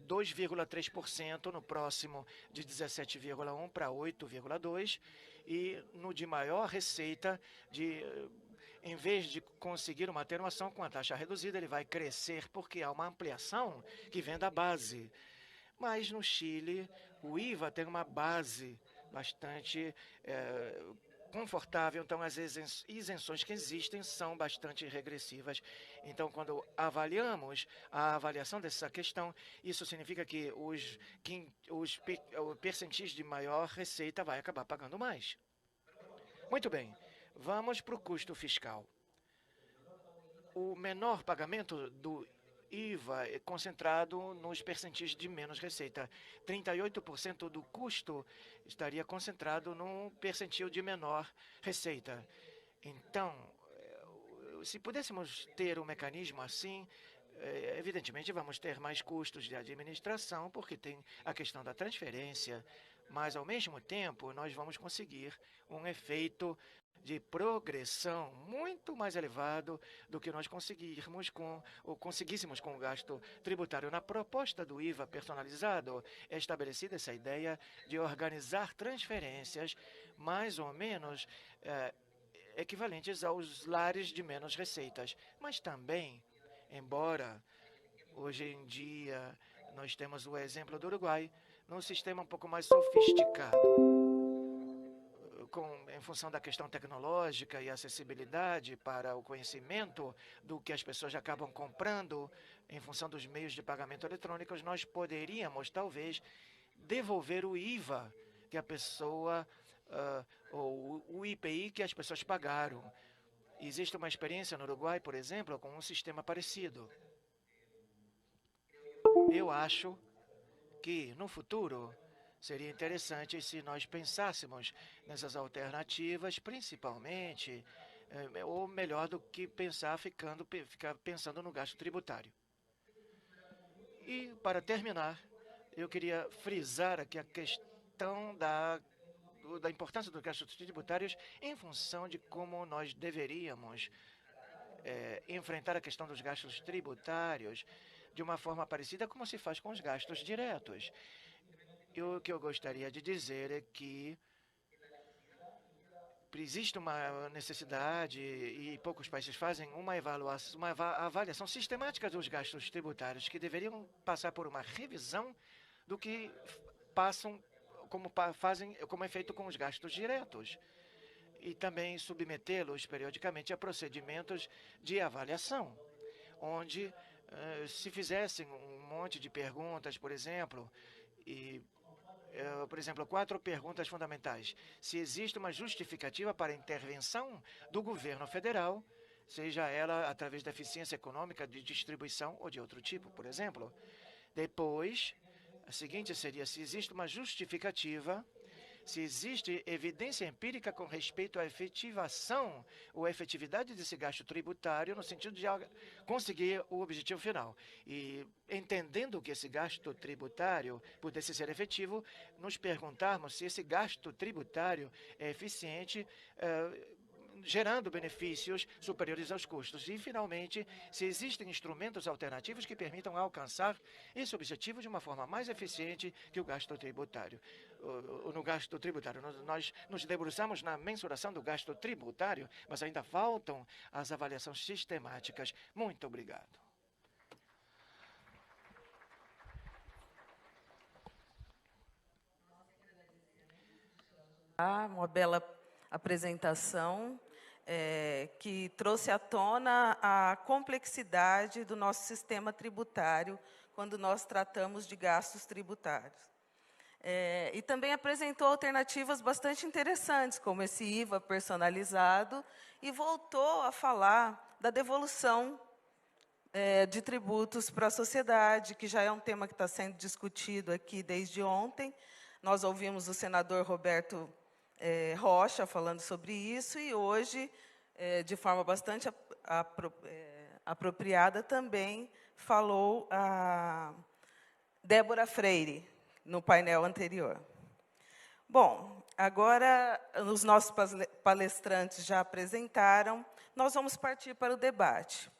2,3%, no próximo de 17,1% para 8,2%, e no de maior receita, em vez de conseguir uma atenuação com a taxa reduzida, ele vai crescer porque há uma ampliação que vem da base. Mas no Chile, o IVA tem uma base bastante confortável, então as isenções que existem são bastante regressivas. Então, quando avaliamos a avaliação dessa questão, isso significa que os percentis de maior receita vai acabar pagando mais. Muito bem, vamos para o custo fiscal. O menor pagamento do IVA é concentrado nos percentis de menos receita. 38% do custo estaria concentrado num percentil de menor receita. Então, Se pudéssemos ter um mecanismo assim, evidentemente vamos ter mais custos de administração, porque tem a questão da transferência, mas, ao mesmo tempo, nós vamos conseguir um efeito de progressão muito mais elevado do que nós conseguíssemos com o gasto tributário. Na proposta do IVA personalizado, é estabelecida essa ideia de organizar transferências mais ou menos equivalentes aos lares de menos receitas. Mas também, embora hoje em dia nós temos o exemplo do Uruguai, num sistema um pouco mais sofisticado, em função da questão tecnológica e acessibilidade para o conhecimento do que as pessoas acabam comprando em função dos meios de pagamento eletrônicos, nós poderíamos, talvez, devolver o IVA que a pessoa, ou o IPI que as pessoas pagaram. Existe uma experiência no Uruguai, por exemplo, com um sistema parecido. Eu acho que, no futuro, seria interessante se nós pensássemos nessas alternativas, principalmente, ou melhor do que ficar pensando no gasto tributário. E, para terminar, eu queria frisar aqui a questão da importância dos gastos tributários em função de como nós deveríamos enfrentar a questão dos gastos tributários de uma forma parecida como se faz com os gastos diretos. E o que eu gostaria de dizer é que existe uma necessidade, e poucos países fazem, uma avaliação sistemática dos gastos tributários, que deveriam passar por uma revisão do que fazem como é feito com os gastos diretos, e também submetê-los periodicamente a procedimentos de avaliação, onde se fizessem um monte de perguntas, por exemplo, por exemplo, 4 perguntas fundamentais. Se existe uma justificativa para a intervenção do governo federal, seja ela através da eficiência econômica de distribuição ou de outro tipo, por exemplo. Depois, a seguinte seria se existe uma justificativa, se existe evidência empírica com respeito à efetivação ou efetividade desse gasto tributário no sentido de conseguir o objetivo final. E, entendendo que esse gasto tributário pudesse ser efetivo, nos perguntarmos se esse gasto tributário é eficiente, gerando benefícios superiores aos custos. E, finalmente, se existem instrumentos alternativos que permitam alcançar esse objetivo de uma forma mais eficiente que o gasto tributário. No gasto tributário, nós nos debruçamos na mensuração do gasto tributário, mas ainda faltam as avaliações sistemáticas. Muito obrigado. Uma bela apresentação que trouxe à tona a complexidade do nosso sistema tributário quando nós tratamos de gastos tributários. E também apresentou alternativas bastante interessantes, como esse IVA personalizado, e voltou a falar da devolução de tributos para a sociedade, que já é um tema que está sendo discutido aqui desde ontem. Nós ouvimos o senador Roberto Rocha falando sobre isso, e hoje, de forma bastante apropriada, também falou a Débora Freire, no painel anterior. Bom, agora os nossos palestrantes já apresentaram, nós vamos partir para o debate.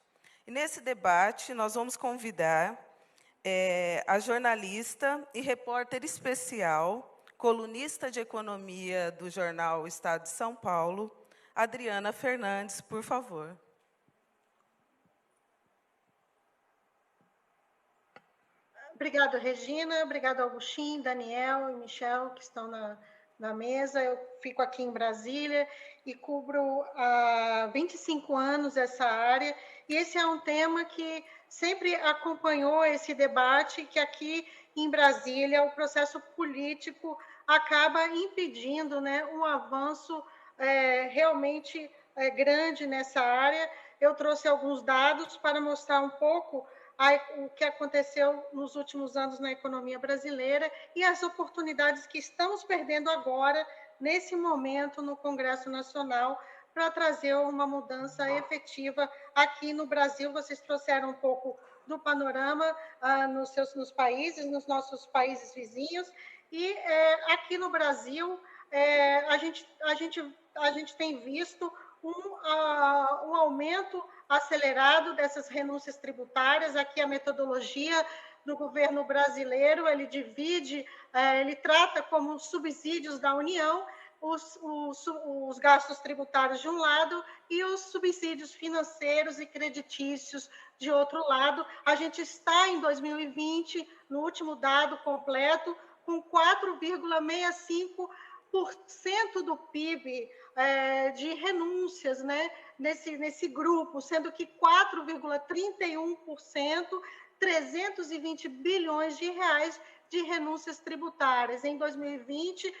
E, nesse debate, nós vamos convidar a jornalista e repórter especial, colunista de economia do jornal Estado de São Paulo, Adriana Fernandes, por favor. Obrigada, Regina. Obrigada, Augustin, Daniel e Michel, que estão na mesa. Eu fico aqui em Brasília e cubro há 25 anos essa área. E esse é um tema que sempre acompanhou esse debate, que aqui em Brasília o processo político acaba impedindo, né, um avanço realmente grande nessa área. Eu trouxe alguns dados para mostrar um pouco o que aconteceu nos últimos anos na economia brasileira e as oportunidades que estamos perdendo agora, nesse momento, no Congresso Nacional, para trazer uma mudança efetiva aqui no Brasil. Vocês trouxeram um pouco do panorama nos países, nos nossos países vizinhos, e aqui no Brasil a gente tem visto um aumento acelerado dessas renúncias tributárias. Aqui a metodologia do governo brasileiro, ele trata como subsídios da União os gastos tributários de um lado e os subsídios financeiros e creditícios de outro lado. A gente está em 2020, no último dado completo, com 4,65% do PIB de renúncias, né, nesse grupo, sendo que 4,31%, 320 bilhões de reais de renúncias tributárias. Em 2020,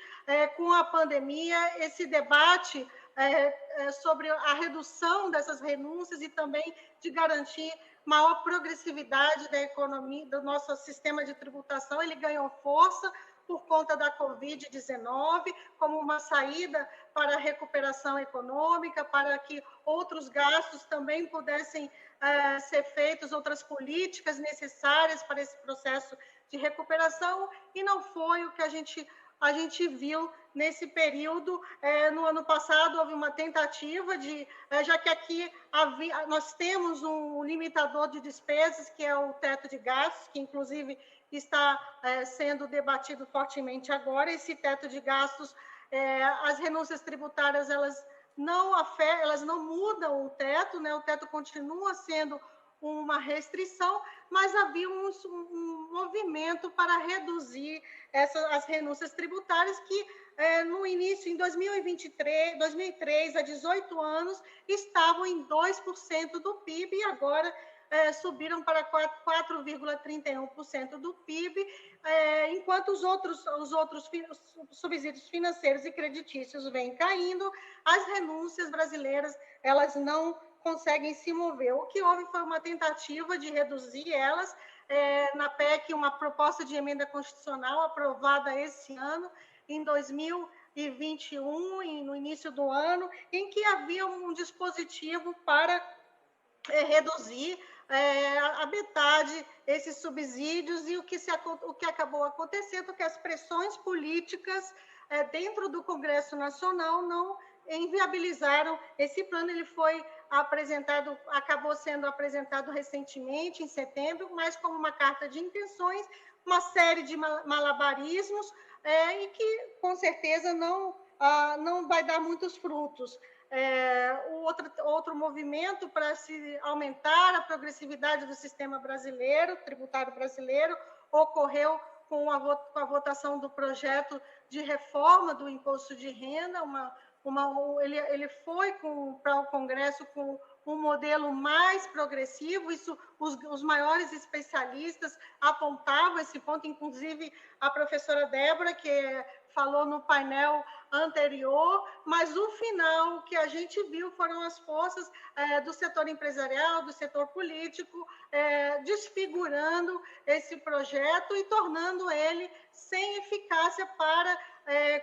com a pandemia, esse debate sobre a redução dessas renúncias e também de garantir maior progressividade da economia, do nosso sistema de tributação, ele ganhou força por conta da Covid-19, como uma saída para a recuperação econômica, para que outros gastos também pudessem ser feitos, outras políticas necessárias para esse processo de recuperação, e não foi o que a gente viu nesse período. No ano passado, houve uma tentativa já que aqui nós temos um limitador de despesas, que é o teto de gastos, que inclusive está sendo debatido fortemente agora. Esse teto de gastos, as renúncias tributárias, elas não mudam o teto, né? O teto continua sendo uma restrição, mas havia um movimento para reduzir as renúncias tributárias que, no início, em 2003, há 18 anos, estavam em 2% do PIB, e agora subiram para 4,31% do PIB, enquanto os outros subsídios financeiros e creditícios vêm caindo, as renúncias brasileiras, elas não conseguem se mover. O que houve foi uma tentativa de reduzir elas, na PEC, uma proposta de emenda constitucional aprovada esse ano, em 2021, no início do ano, em que havia um dispositivo para reduzir a metade esses subsídios, e o que acabou acontecendo é que as pressões políticas dentro do Congresso Nacional não inviabilizaram esse plano. Ele acabou sendo apresentado recentemente, em setembro, mas como uma carta de intenções, uma série de malabarismos, e que, com certeza, não vai dar muitos frutos. Outro movimento para se aumentar a progressividade do sistema brasileiro, tributário brasileiro, ocorreu com a votação do projeto de reforma do imposto de renda. Ele foi para o Congresso com um modelo mais progressivo. Isso, os maiores especialistas apontavam esse ponto, inclusive a professora Débora, que falou no painel anterior, mas o final, o que a gente viu foram as forças do setor empresarial, do setor político, desfigurando esse projeto e tornando ele sem eficácia para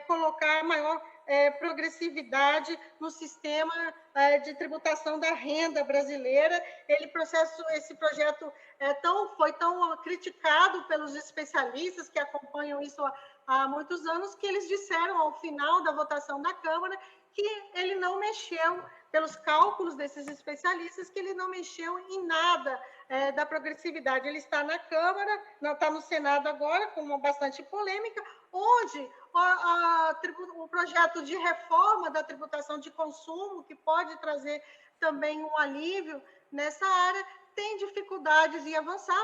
colocar maior progressividade no sistema de tributação da renda brasileira. Esse projeto foi tão criticado pelos especialistas que acompanham isso há muitos anos, que eles disseram, ao final da votação da Câmara, que ele não mexeu, pelos cálculos desses especialistas, que ele não mexeu em nada da progressividade. Ele está na Câmara, não está no Senado agora, com bastante polêmica, onde o projeto de reforma da tributação de consumo, que pode trazer também um alívio nessa área, tem dificuldades em avançar.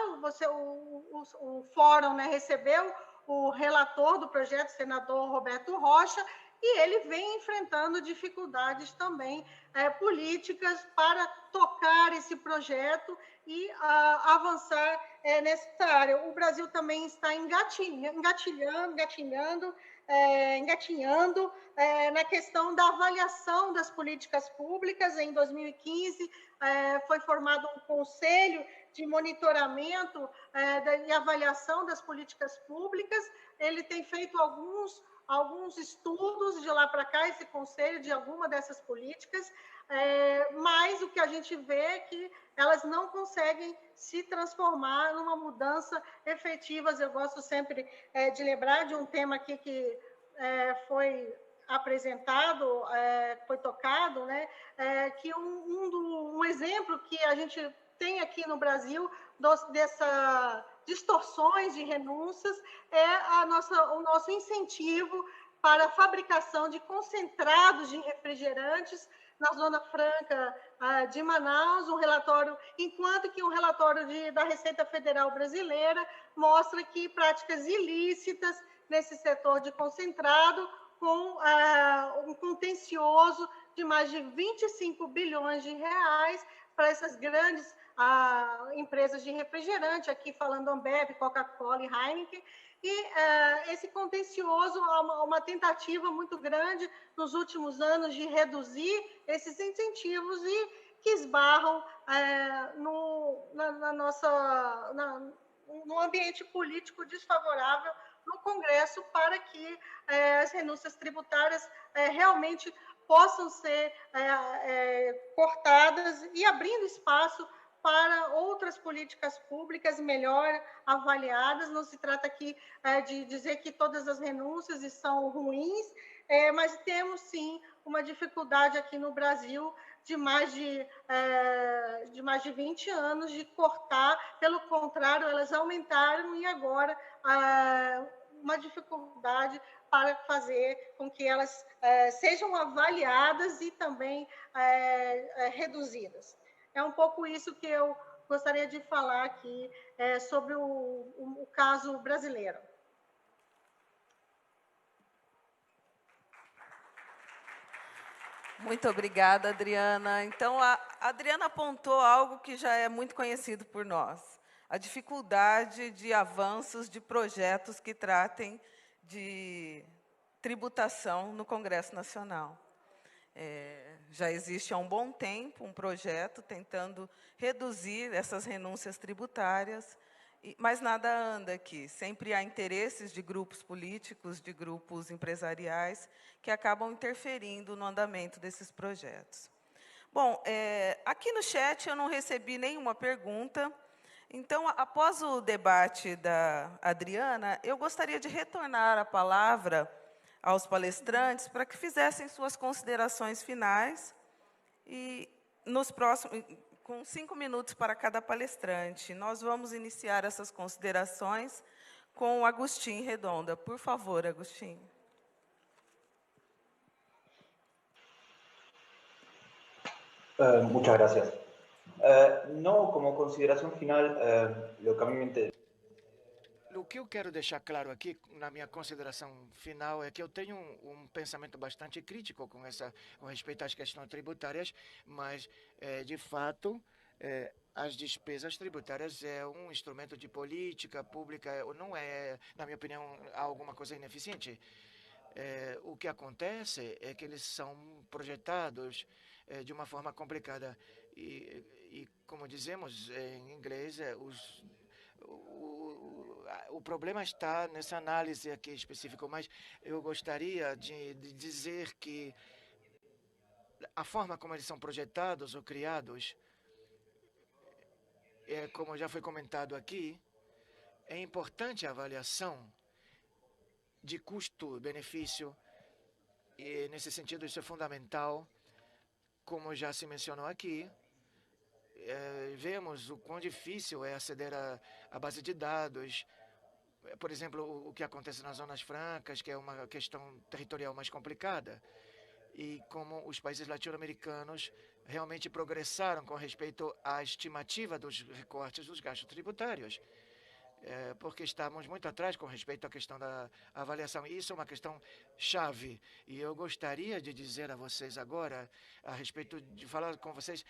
O fórum, né, recebeu o relator do projeto, o senador Roberto Rocha, e ele vem enfrentando dificuldades também políticas para tocar esse projeto e avançar nessa área. O Brasil também está engatinhando na questão da avaliação das políticas públicas. Em 2015, foi formado um conselho de monitoramento e avaliação das políticas públicas. Ele tem feito alguns alguns estudos de lá para cá, esse conselho, de alguma dessas políticas, mas o que a gente vê é que elas não conseguem se transformar numa mudança efetiva. Eu gosto sempre de lembrar de um tema aqui que foi apresentado, foi tocado, né? Que um exemplo que a gente tem aqui no Brasil dessa distorções de renúncias é o nosso incentivo para a fabricação de concentrados de refrigerantes na Zona Franca de Manaus, enquanto que um relatório da Receita Federal Brasileira mostra que práticas ilícitas nesse setor de concentrado, com um contencioso de mais de 25 bilhões de reais para essas grandes empresas de refrigerante, aqui falando Ambev, Coca-Cola e Heineken, e esse contencioso, uma tentativa muito grande nos últimos anos de reduzir esses incentivos e que esbarram no ambiente político desfavorável no Congresso para que as renúncias tributárias realmente possam ser cortadas e abrindo espaço para outras políticas públicas melhor avaliadas. Não se trata aqui de dizer que todas as renúncias são ruins, mas temos, sim, uma dificuldade aqui no Brasil de mais de 20 anos de cortar. Pelo contrário, elas aumentaram e agora uma dificuldade para fazer com que elas sejam avaliadas e também reduzidas. É um pouco isso que eu gostaria de falar aqui sobre o caso brasileiro. Muito obrigada, Adriana. Então, a Adriana apontou algo que já é muito conhecido por nós: a dificuldade de avanços de projetos que tratem de tributação no Congresso Nacional. Já existe há um bom tempo um projeto tentando reduzir essas renúncias tributárias, mas nada anda aqui. Sempre há interesses de grupos políticos, de grupos empresariais, que acabam interferindo no andamento desses projetos. Bom, aqui no chat eu não recebi nenhuma pergunta. Então, após o debate da Adriana, eu gostaria de retornar a palavra aos palestrantes para que fizessem suas considerações finais e com 5 minutos para cada palestrante. Nós vamos iniciar essas considerações com o Agustín Redonda. Por favor, Agustín. Muchas gracias. No, como consideración final, lo que a mí me interesa. O que eu quero deixar claro aqui, na minha consideração final, é que eu tenho um pensamento bastante crítico com respeito às questões tributárias, mas, de fato, as despesas tributárias é um instrumento de política pública, não é, na minha opinião, alguma coisa ineficiente. O que acontece é que eles são projetados de uma forma complicada. E como dizemos em inglês, o problema está nessa análise aqui específica, mas eu gostaria de dizer que a forma como eles são projetados ou criados, como já foi comentado aqui, é importante a avaliação de custo-benefício, e nesse sentido isso é fundamental. Como já se mencionou aqui, vemos o quão difícil é aceder à base de dados. Por exemplo, o que acontece nas zonas francas, que é uma questão territorial mais complicada, e como os países latino-americanos realmente progressaram com respeito à estimativa dos recortes dos gastos tributários, porque estamos muito atrás com respeito à questão da avaliação. E isso é uma questão chave. E eu gostaria de dizer a vocês agora, a respeito de falar com vocês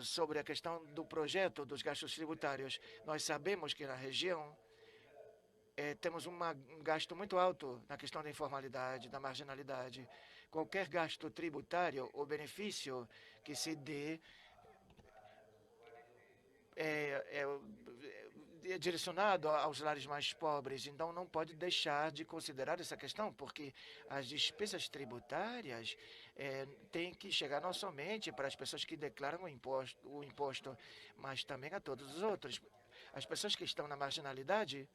sobre a questão do projeto dos gastos tributários. Nós sabemos que na região temos um gasto muito alto na questão da informalidade, da marginalidade. Qualquer gasto tributário ou benefício que se dê direcionado aos lares mais pobres. Então, não pode deixar de considerar essa questão, porque as despesas tributárias têm que chegar não somente para as pessoas que declaram o imposto, mas também a todos os outros. As pessoas que estão na marginalidade,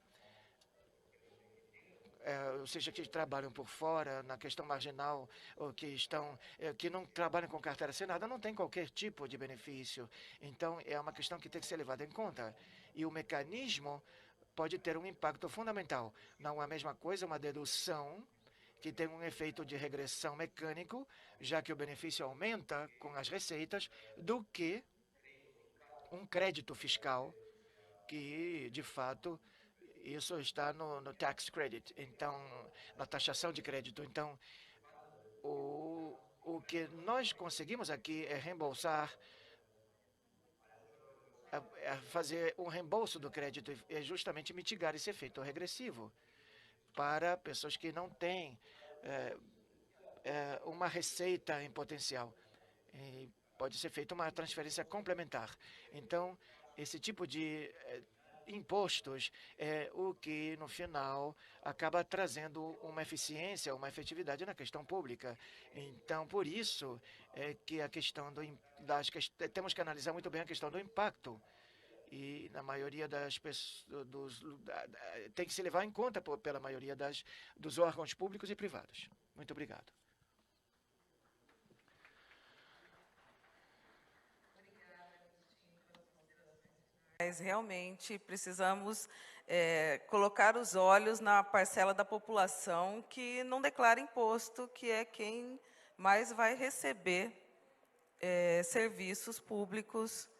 ou seja, que trabalham por fora, na questão marginal, ou que não trabalham com carteira assinada, não tem qualquer tipo de benefício. Então, é uma questão que tem que ser levada em conta. E o mecanismo pode ter um impacto fundamental. Não é a mesma coisa uma dedução que tem um efeito de regressão mecânico, já que o benefício aumenta com as receitas, do que um crédito fiscal, que, de fato, isso está no tax credit, então, na taxação de crédito. Então, o que nós conseguimos aqui é reembolsar, fazer um reembolso do crédito, é justamente mitigar esse efeito regressivo para pessoas que não têm uma receita em potencial. E pode ser feita uma transferência complementar. Então, esse tipo de impostos é o que, no final, acaba trazendo uma eficiência, uma efetividade na questão pública. Então, por isso, é que a questão temos que analisar muito bem a questão do impacto. E, na maioria das pessoas, tem que se levar em conta pela maioria dos órgãos públicos e privados. Muito obrigado. Mas realmente precisamos colocar os olhos na parcela da população que não declara imposto, que é quem mais vai receber serviços públicos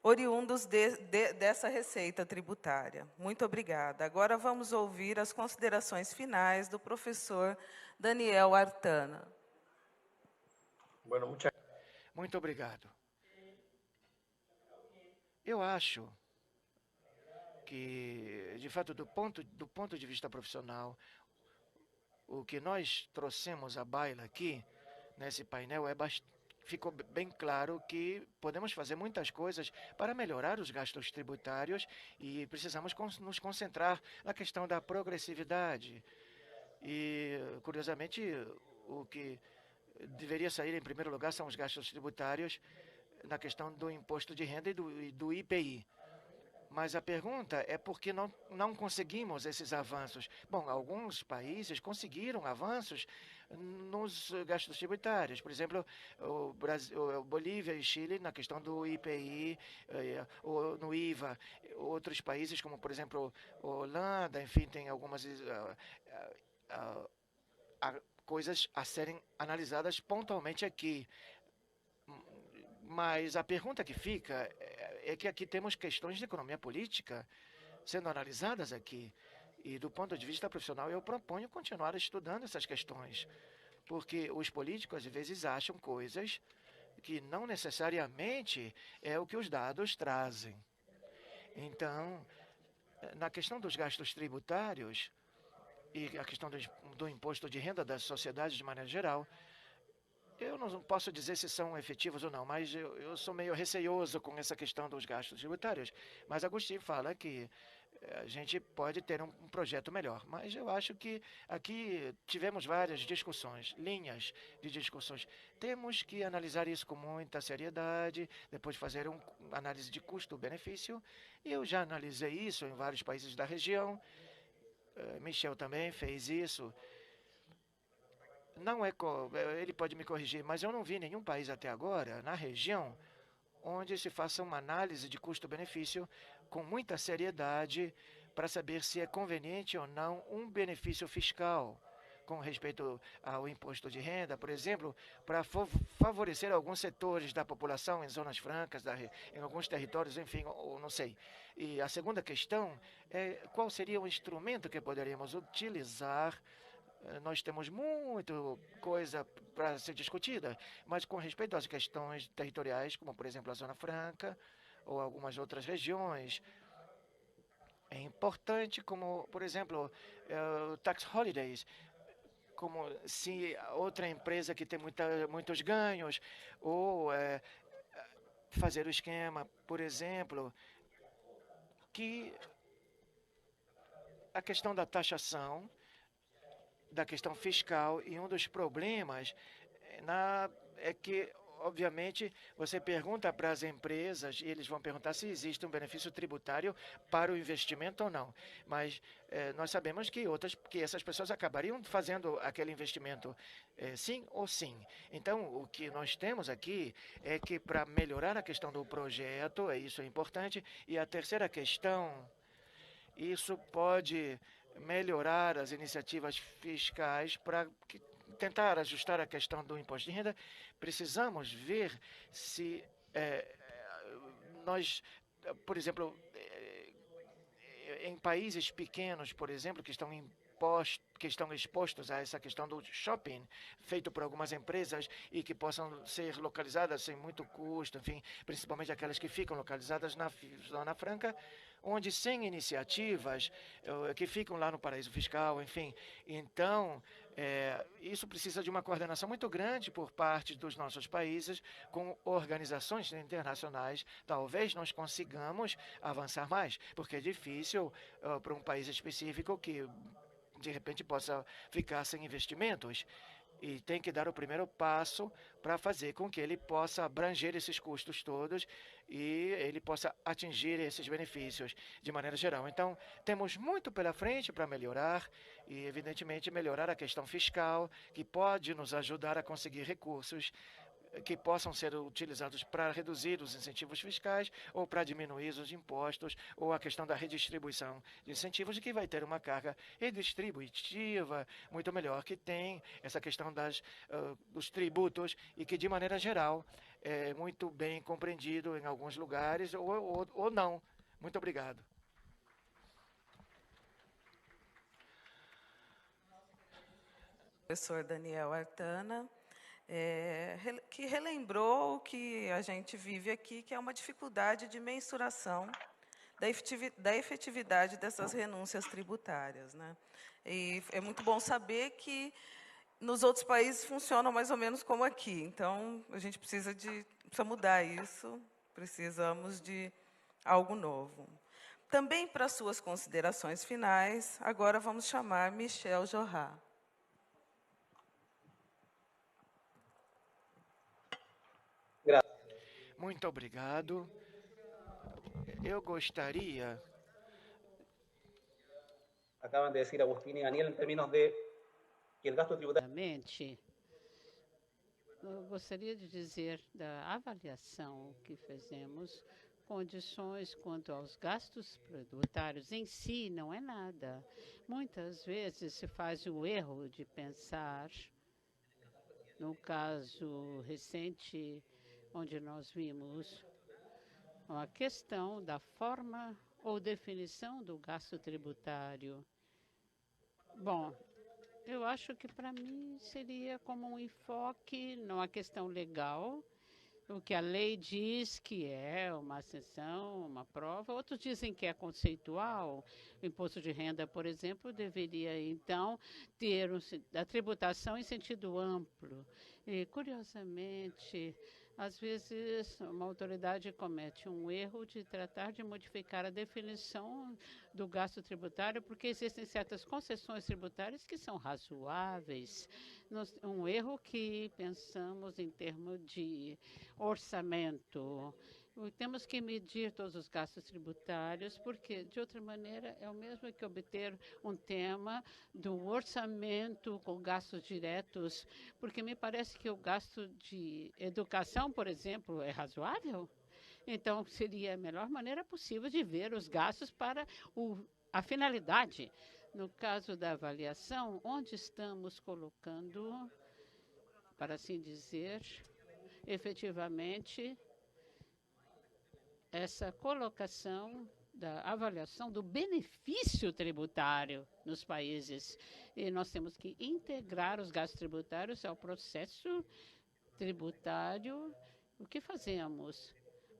oriundos dessa receita tributária. Muito obrigada. Agora vamos ouvir as considerações finais do professor Daniel Artana. Muito obrigado. Eu acho que, de fato, do ponto de vista profissional, o que nós trouxemos à baila aqui, nesse painel, ficou bem claro que podemos fazer muitas coisas para melhorar os gastos tributários e precisamos nos concentrar na questão da progressividade. E, curiosamente, o que deveria sair em primeiro lugar são os gastos tributários na questão do imposto de renda e do IPI. Mas a pergunta é por que não conseguimos esses avanços? Bom, alguns países conseguiram avanços nos gastos tributários. Por exemplo, o Brasil, Bolívia e Chile na questão do IPI, ou no IVA. Outros países, como, por exemplo, Holanda, enfim, tem algumas coisas a serem analisadas pontualmente aqui. Mas a pergunta que fica é que aqui temos questões de economia política sendo analisadas aqui. E, do ponto de vista profissional, eu proponho continuar estudando essas questões, porque os políticos, às vezes, acham coisas que não necessariamente é o que os dados trazem. Então, na questão dos gastos tributários e a questão do imposto de renda das sociedades de maneira geral, eu não posso dizer se são efetivos ou não, mas eu sou meio receioso com essa questão dos gastos tributários. Mas Agostinho fala que a gente pode ter um projeto melhor. Mas eu acho que aqui tivemos várias discussões, linhas de discussões. Temos que analisar isso com muita seriedade, depois fazer uma análise de custo-benefício. Eu já analisei isso em vários países da região. Michel também fez isso. Não ele pode me corrigir, mas eu não vi nenhum país até agora, na região, onde se faça uma análise de custo-benefício com muita seriedade para saber se é conveniente ou não um benefício fiscal com respeito ao imposto de renda, por exemplo, para favorecer alguns setores da população em zonas francas, em alguns territórios, enfim, ou não sei. E a segunda questão é qual seria o instrumento que poderíamos utilizar. Nós temos muita coisa para ser discutida, mas com respeito às questões territoriais, como, por exemplo, a Zona Franca ou algumas outras regiões, é importante, como, por exemplo, tax holidays, como se outra empresa que tem muitos ganhos ou fazer o esquema, por exemplo, que a questão da taxação, da questão fiscal, e um dos problemas é que, obviamente, você pergunta para as empresas e eles vão perguntar se existe um benefício tributário para o investimento ou não. Mas nós sabemos que essas pessoas acabariam fazendo aquele investimento sim ou sim. Então, o que nós temos aqui é que para melhorar a questão do projeto, isso é importante. E a terceira questão, isso pode melhorar as iniciativas fiscais para tentar ajustar a questão do imposto de renda. Precisamos ver se nós, por exemplo, em países pequenos, por exemplo, que estão expostos a essa questão do shopping, feito por algumas empresas e que possam ser localizadas sem muito custo, enfim, principalmente aquelas que ficam localizadas na Zona Franca, onde sem iniciativas que ficam lá no paraíso fiscal, enfim. Então, isso precisa de uma coordenação muito grande por parte dos nossos países com organizações internacionais. Talvez nós consigamos avançar mais, porque é difícil para um país específico que de repente possa ficar sem investimentos e tem que dar o primeiro passo para fazer com que ele possa abranger esses custos todos e ele possa atingir esses benefícios de maneira geral. Então, temos muito pela frente para melhorar e, evidentemente, melhorar a questão fiscal, que pode nos ajudar a conseguir recursos que possam ser utilizados para reduzir os incentivos fiscais ou para diminuir os impostos, ou a questão da redistribuição de incentivos, que vai ter uma carga redistributiva muito melhor, que tem essa questão dos tributos e que, de maneira geral, é muito bem compreendido em alguns lugares ou não. Muito obrigado. Professor Daniel Artana, que relembrou o que a gente vive aqui, que é uma dificuldade de mensuração da efetividade dessas renúncias tributárias, né? E é muito bom saber que nos outros países funcionam mais ou menos como aqui. Então, a gente precisa mudar isso, precisamos de algo novo. Também para suas considerações finais, agora vamos chamar Michel Jorrat. Muito obrigado. Eu gostaria... Acaban de decir Agustín y Daniel en términos de que el gasto tributario... Eu gostaria de dizer da avaliação que fizemos, condições quanto aos gastos tributários em si não é nada. Muitas vezes se faz o erro de pensar, no caso recente, onde nós vimos a questão da forma ou definição do gasto tributário. Bom, eu acho que para mim seria como um enfoque numa questão legal, o que a lei diz que é uma exceção, uma prova. Outros dizem que é conceitual. O imposto de renda, por exemplo, deveria, então, ter a tributação em sentido amplo. E, curiosamente, às vezes, uma autoridade comete um erro de tratar de modificar a definição do gasto tributário, porque existem certas concessões tributárias que são razoáveis. Um erro que pensamos em termos de orçamento. Temos que medir todos os gastos tributários, porque, de outra maneira, é o mesmo que obter um tema do orçamento com gastos diretos, porque me parece que o gasto de educação, por exemplo, é razoável. Então, seria a melhor maneira possível de ver os gastos para a finalidade. No caso da avaliação, onde estamos colocando, para assim dizer, efetivamente, essa colocação da avaliação do benefício tributário nos países. E nós temos que integrar os gastos tributários ao processo tributário. O que fazemos?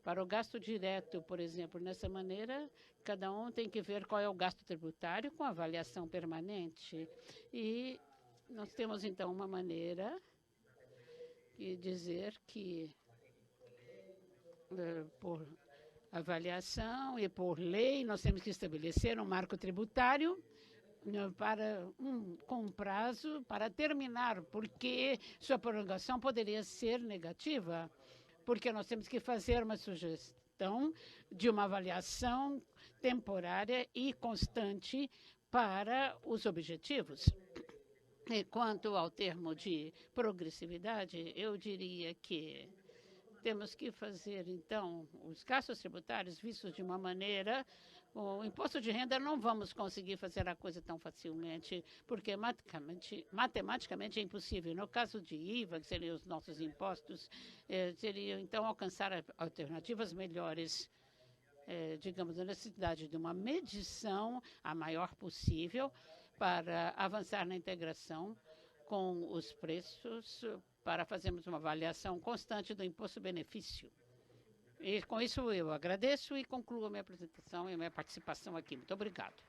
Para o gasto direto, por exemplo, nessa maneira, cada um tem que ver qual é o gasto tributário com avaliação permanente. E nós temos, então, uma maneira de dizer que por avaliação e por lei, nós temos que estabelecer um marco tributário com um prazo para terminar, porque sua prorrogação poderia ser negativa, porque nós temos que fazer uma sugestão de uma avaliação temporária e constante para os objetivos. E quanto ao termo de progressividade, eu diria que temos que fazer, então, os gastos tributários vistos de uma maneira. O imposto de renda não vamos conseguir fazer a coisa tão facilmente, porque matematicamente é impossível. No caso de IVA, que seriam os nossos impostos, seria, então, alcançar alternativas melhores. Digamos, a necessidade de uma medição a maior possível para avançar na integração com os preços, para fazermos uma avaliação constante do imposto-benefício. E com isso eu agradeço e concluo a minha apresentação e a minha participação aqui. Muito obrigado.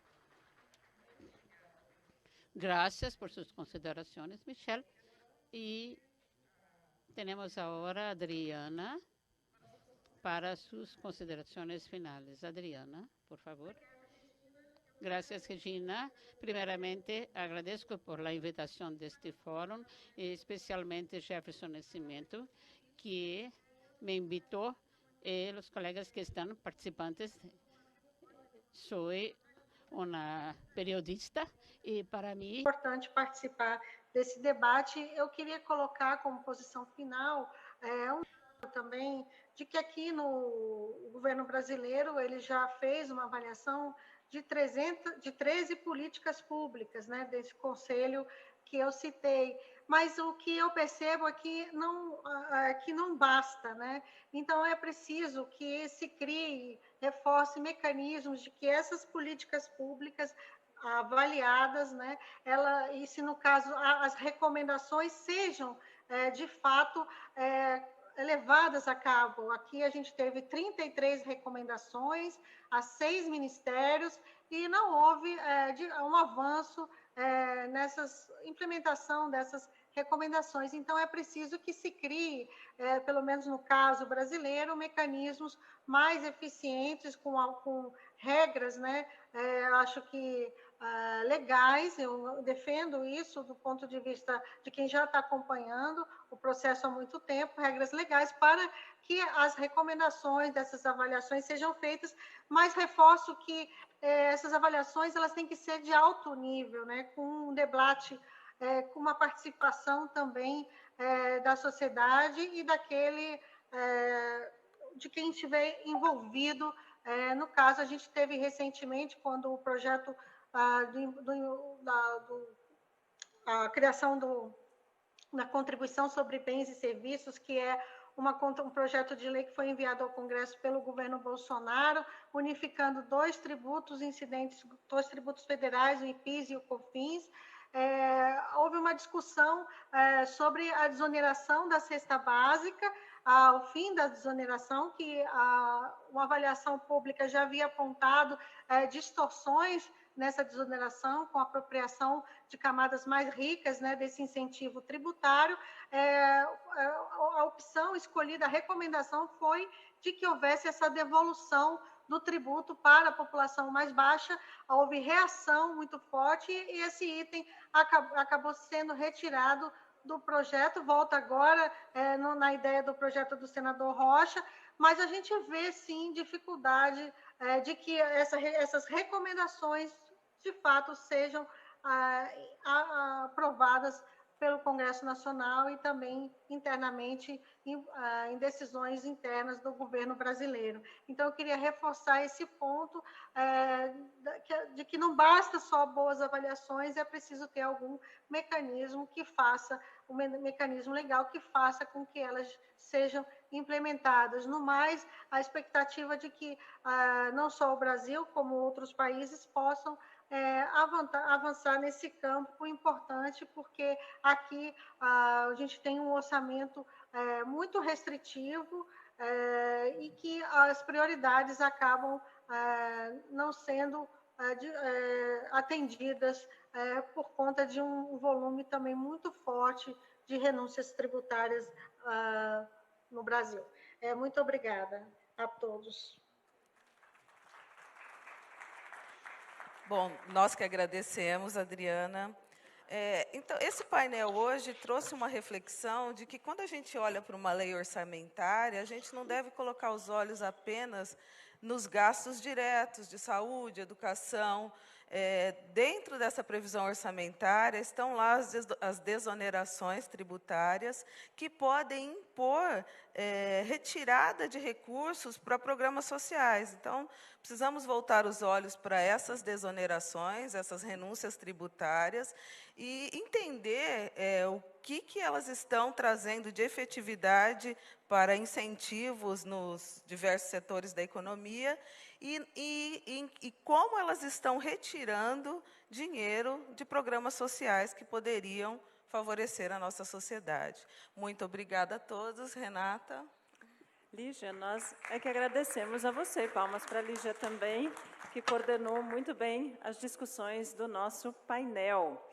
Graças por suas considerações, Michel. E temos agora a Adriana para suas considerações finais. Adriana, por favor. Gracias, Regina. Primeiramente, agradeço por a invitação deste fórum, e especialmente Jefferson Nascimento, que me invitou, e os colegas que estão participantes. Sou uma periodista e, para mim, é importante participar desse debate. Eu queria colocar como posição final também de que aqui no governo brasileiro ele já fez uma avaliação de 13 políticas públicas, né, desse conselho que eu citei. Mas o que eu percebo aqui que não basta, né? Então é preciso que se crie, reforce mecanismos de que essas políticas públicas avaliadas, né, e se no caso as recomendações sejam de fato levadas a cabo. Aqui a gente teve 33 recomendações a 6 ministérios e não houve um avanço nessa implementação dessas recomendações. Então, é preciso que se crie, pelo menos no caso brasileiro, mecanismos mais eficientes, com regras, né? Acho que legais, eu defendo isso do ponto de vista de quem já está acompanhando o processo há muito tempo, regras legais para que as recomendações dessas avaliações sejam feitas, mas reforço que essas avaliações elas têm que ser de alto nível, né, com um debate, com uma participação também da sociedade e de quem estiver envolvido. No caso, a gente teve recentemente, quando o projeto a criação da contribuição sobre bens e serviços, que é um projeto de lei que foi enviado ao Congresso pelo governo Bolsonaro, unificando dois tributos federais, o IPIS e o COFINS. Houve uma discussão sobre a desoneração da cesta básica, ao fim da desoneração, que uma avaliação pública já havia apontado distorções nessa desoneração, com apropriação de camadas mais ricas, né, desse incentivo tributário. A opção escolhida, a recomendação foi de que houvesse essa devolução do tributo para a população mais baixa. Houve reação muito forte e esse item acabou sendo retirado do projeto, volta agora na ideia do projeto do senador Rocha, mas a gente vê, sim, dificuldade de que essas recomendações, de fato, sejam aprovadas pelo Congresso Nacional e também internamente em decisões internas do governo brasileiro. Então, eu queria reforçar esse ponto de que não basta só boas avaliações, é preciso ter algum mecanismo que faça, um mecanismo legal que faça com que elas sejam implementadas. No mais, a expectativa de que não só o Brasil, como outros países possam avançar nesse campo importante, porque aqui a gente tem um orçamento muito restritivo e que as prioridades acabam não sendo atendidas por conta de um volume também muito forte de renúncias tributárias no Brasil. Muito obrigada a todos. Bom, nós que agradecemos, Adriana. Então, esse painel hoje trouxe uma reflexão de que, quando a gente olha para uma lei orçamentária, a gente não deve colocar os olhos apenas nos gastos diretos de saúde, educação. Dentro dessa previsão orçamentária estão lá as desonerações tributárias que podem impor retirada de recursos para programas sociais. Então, precisamos voltar os olhos para essas desonerações, essas renúncias tributárias, e entender o que elas estão trazendo de efetividade para incentivos nos diversos setores da economia e como elas estão retirando dinheiro de programas sociais que poderiam favorecer a nossa sociedade. Muito obrigada a todos. Renata. Lígia, nós é que agradecemos a você. Palmas para a Lígia também, que coordenou muito bem as discussões do nosso painel.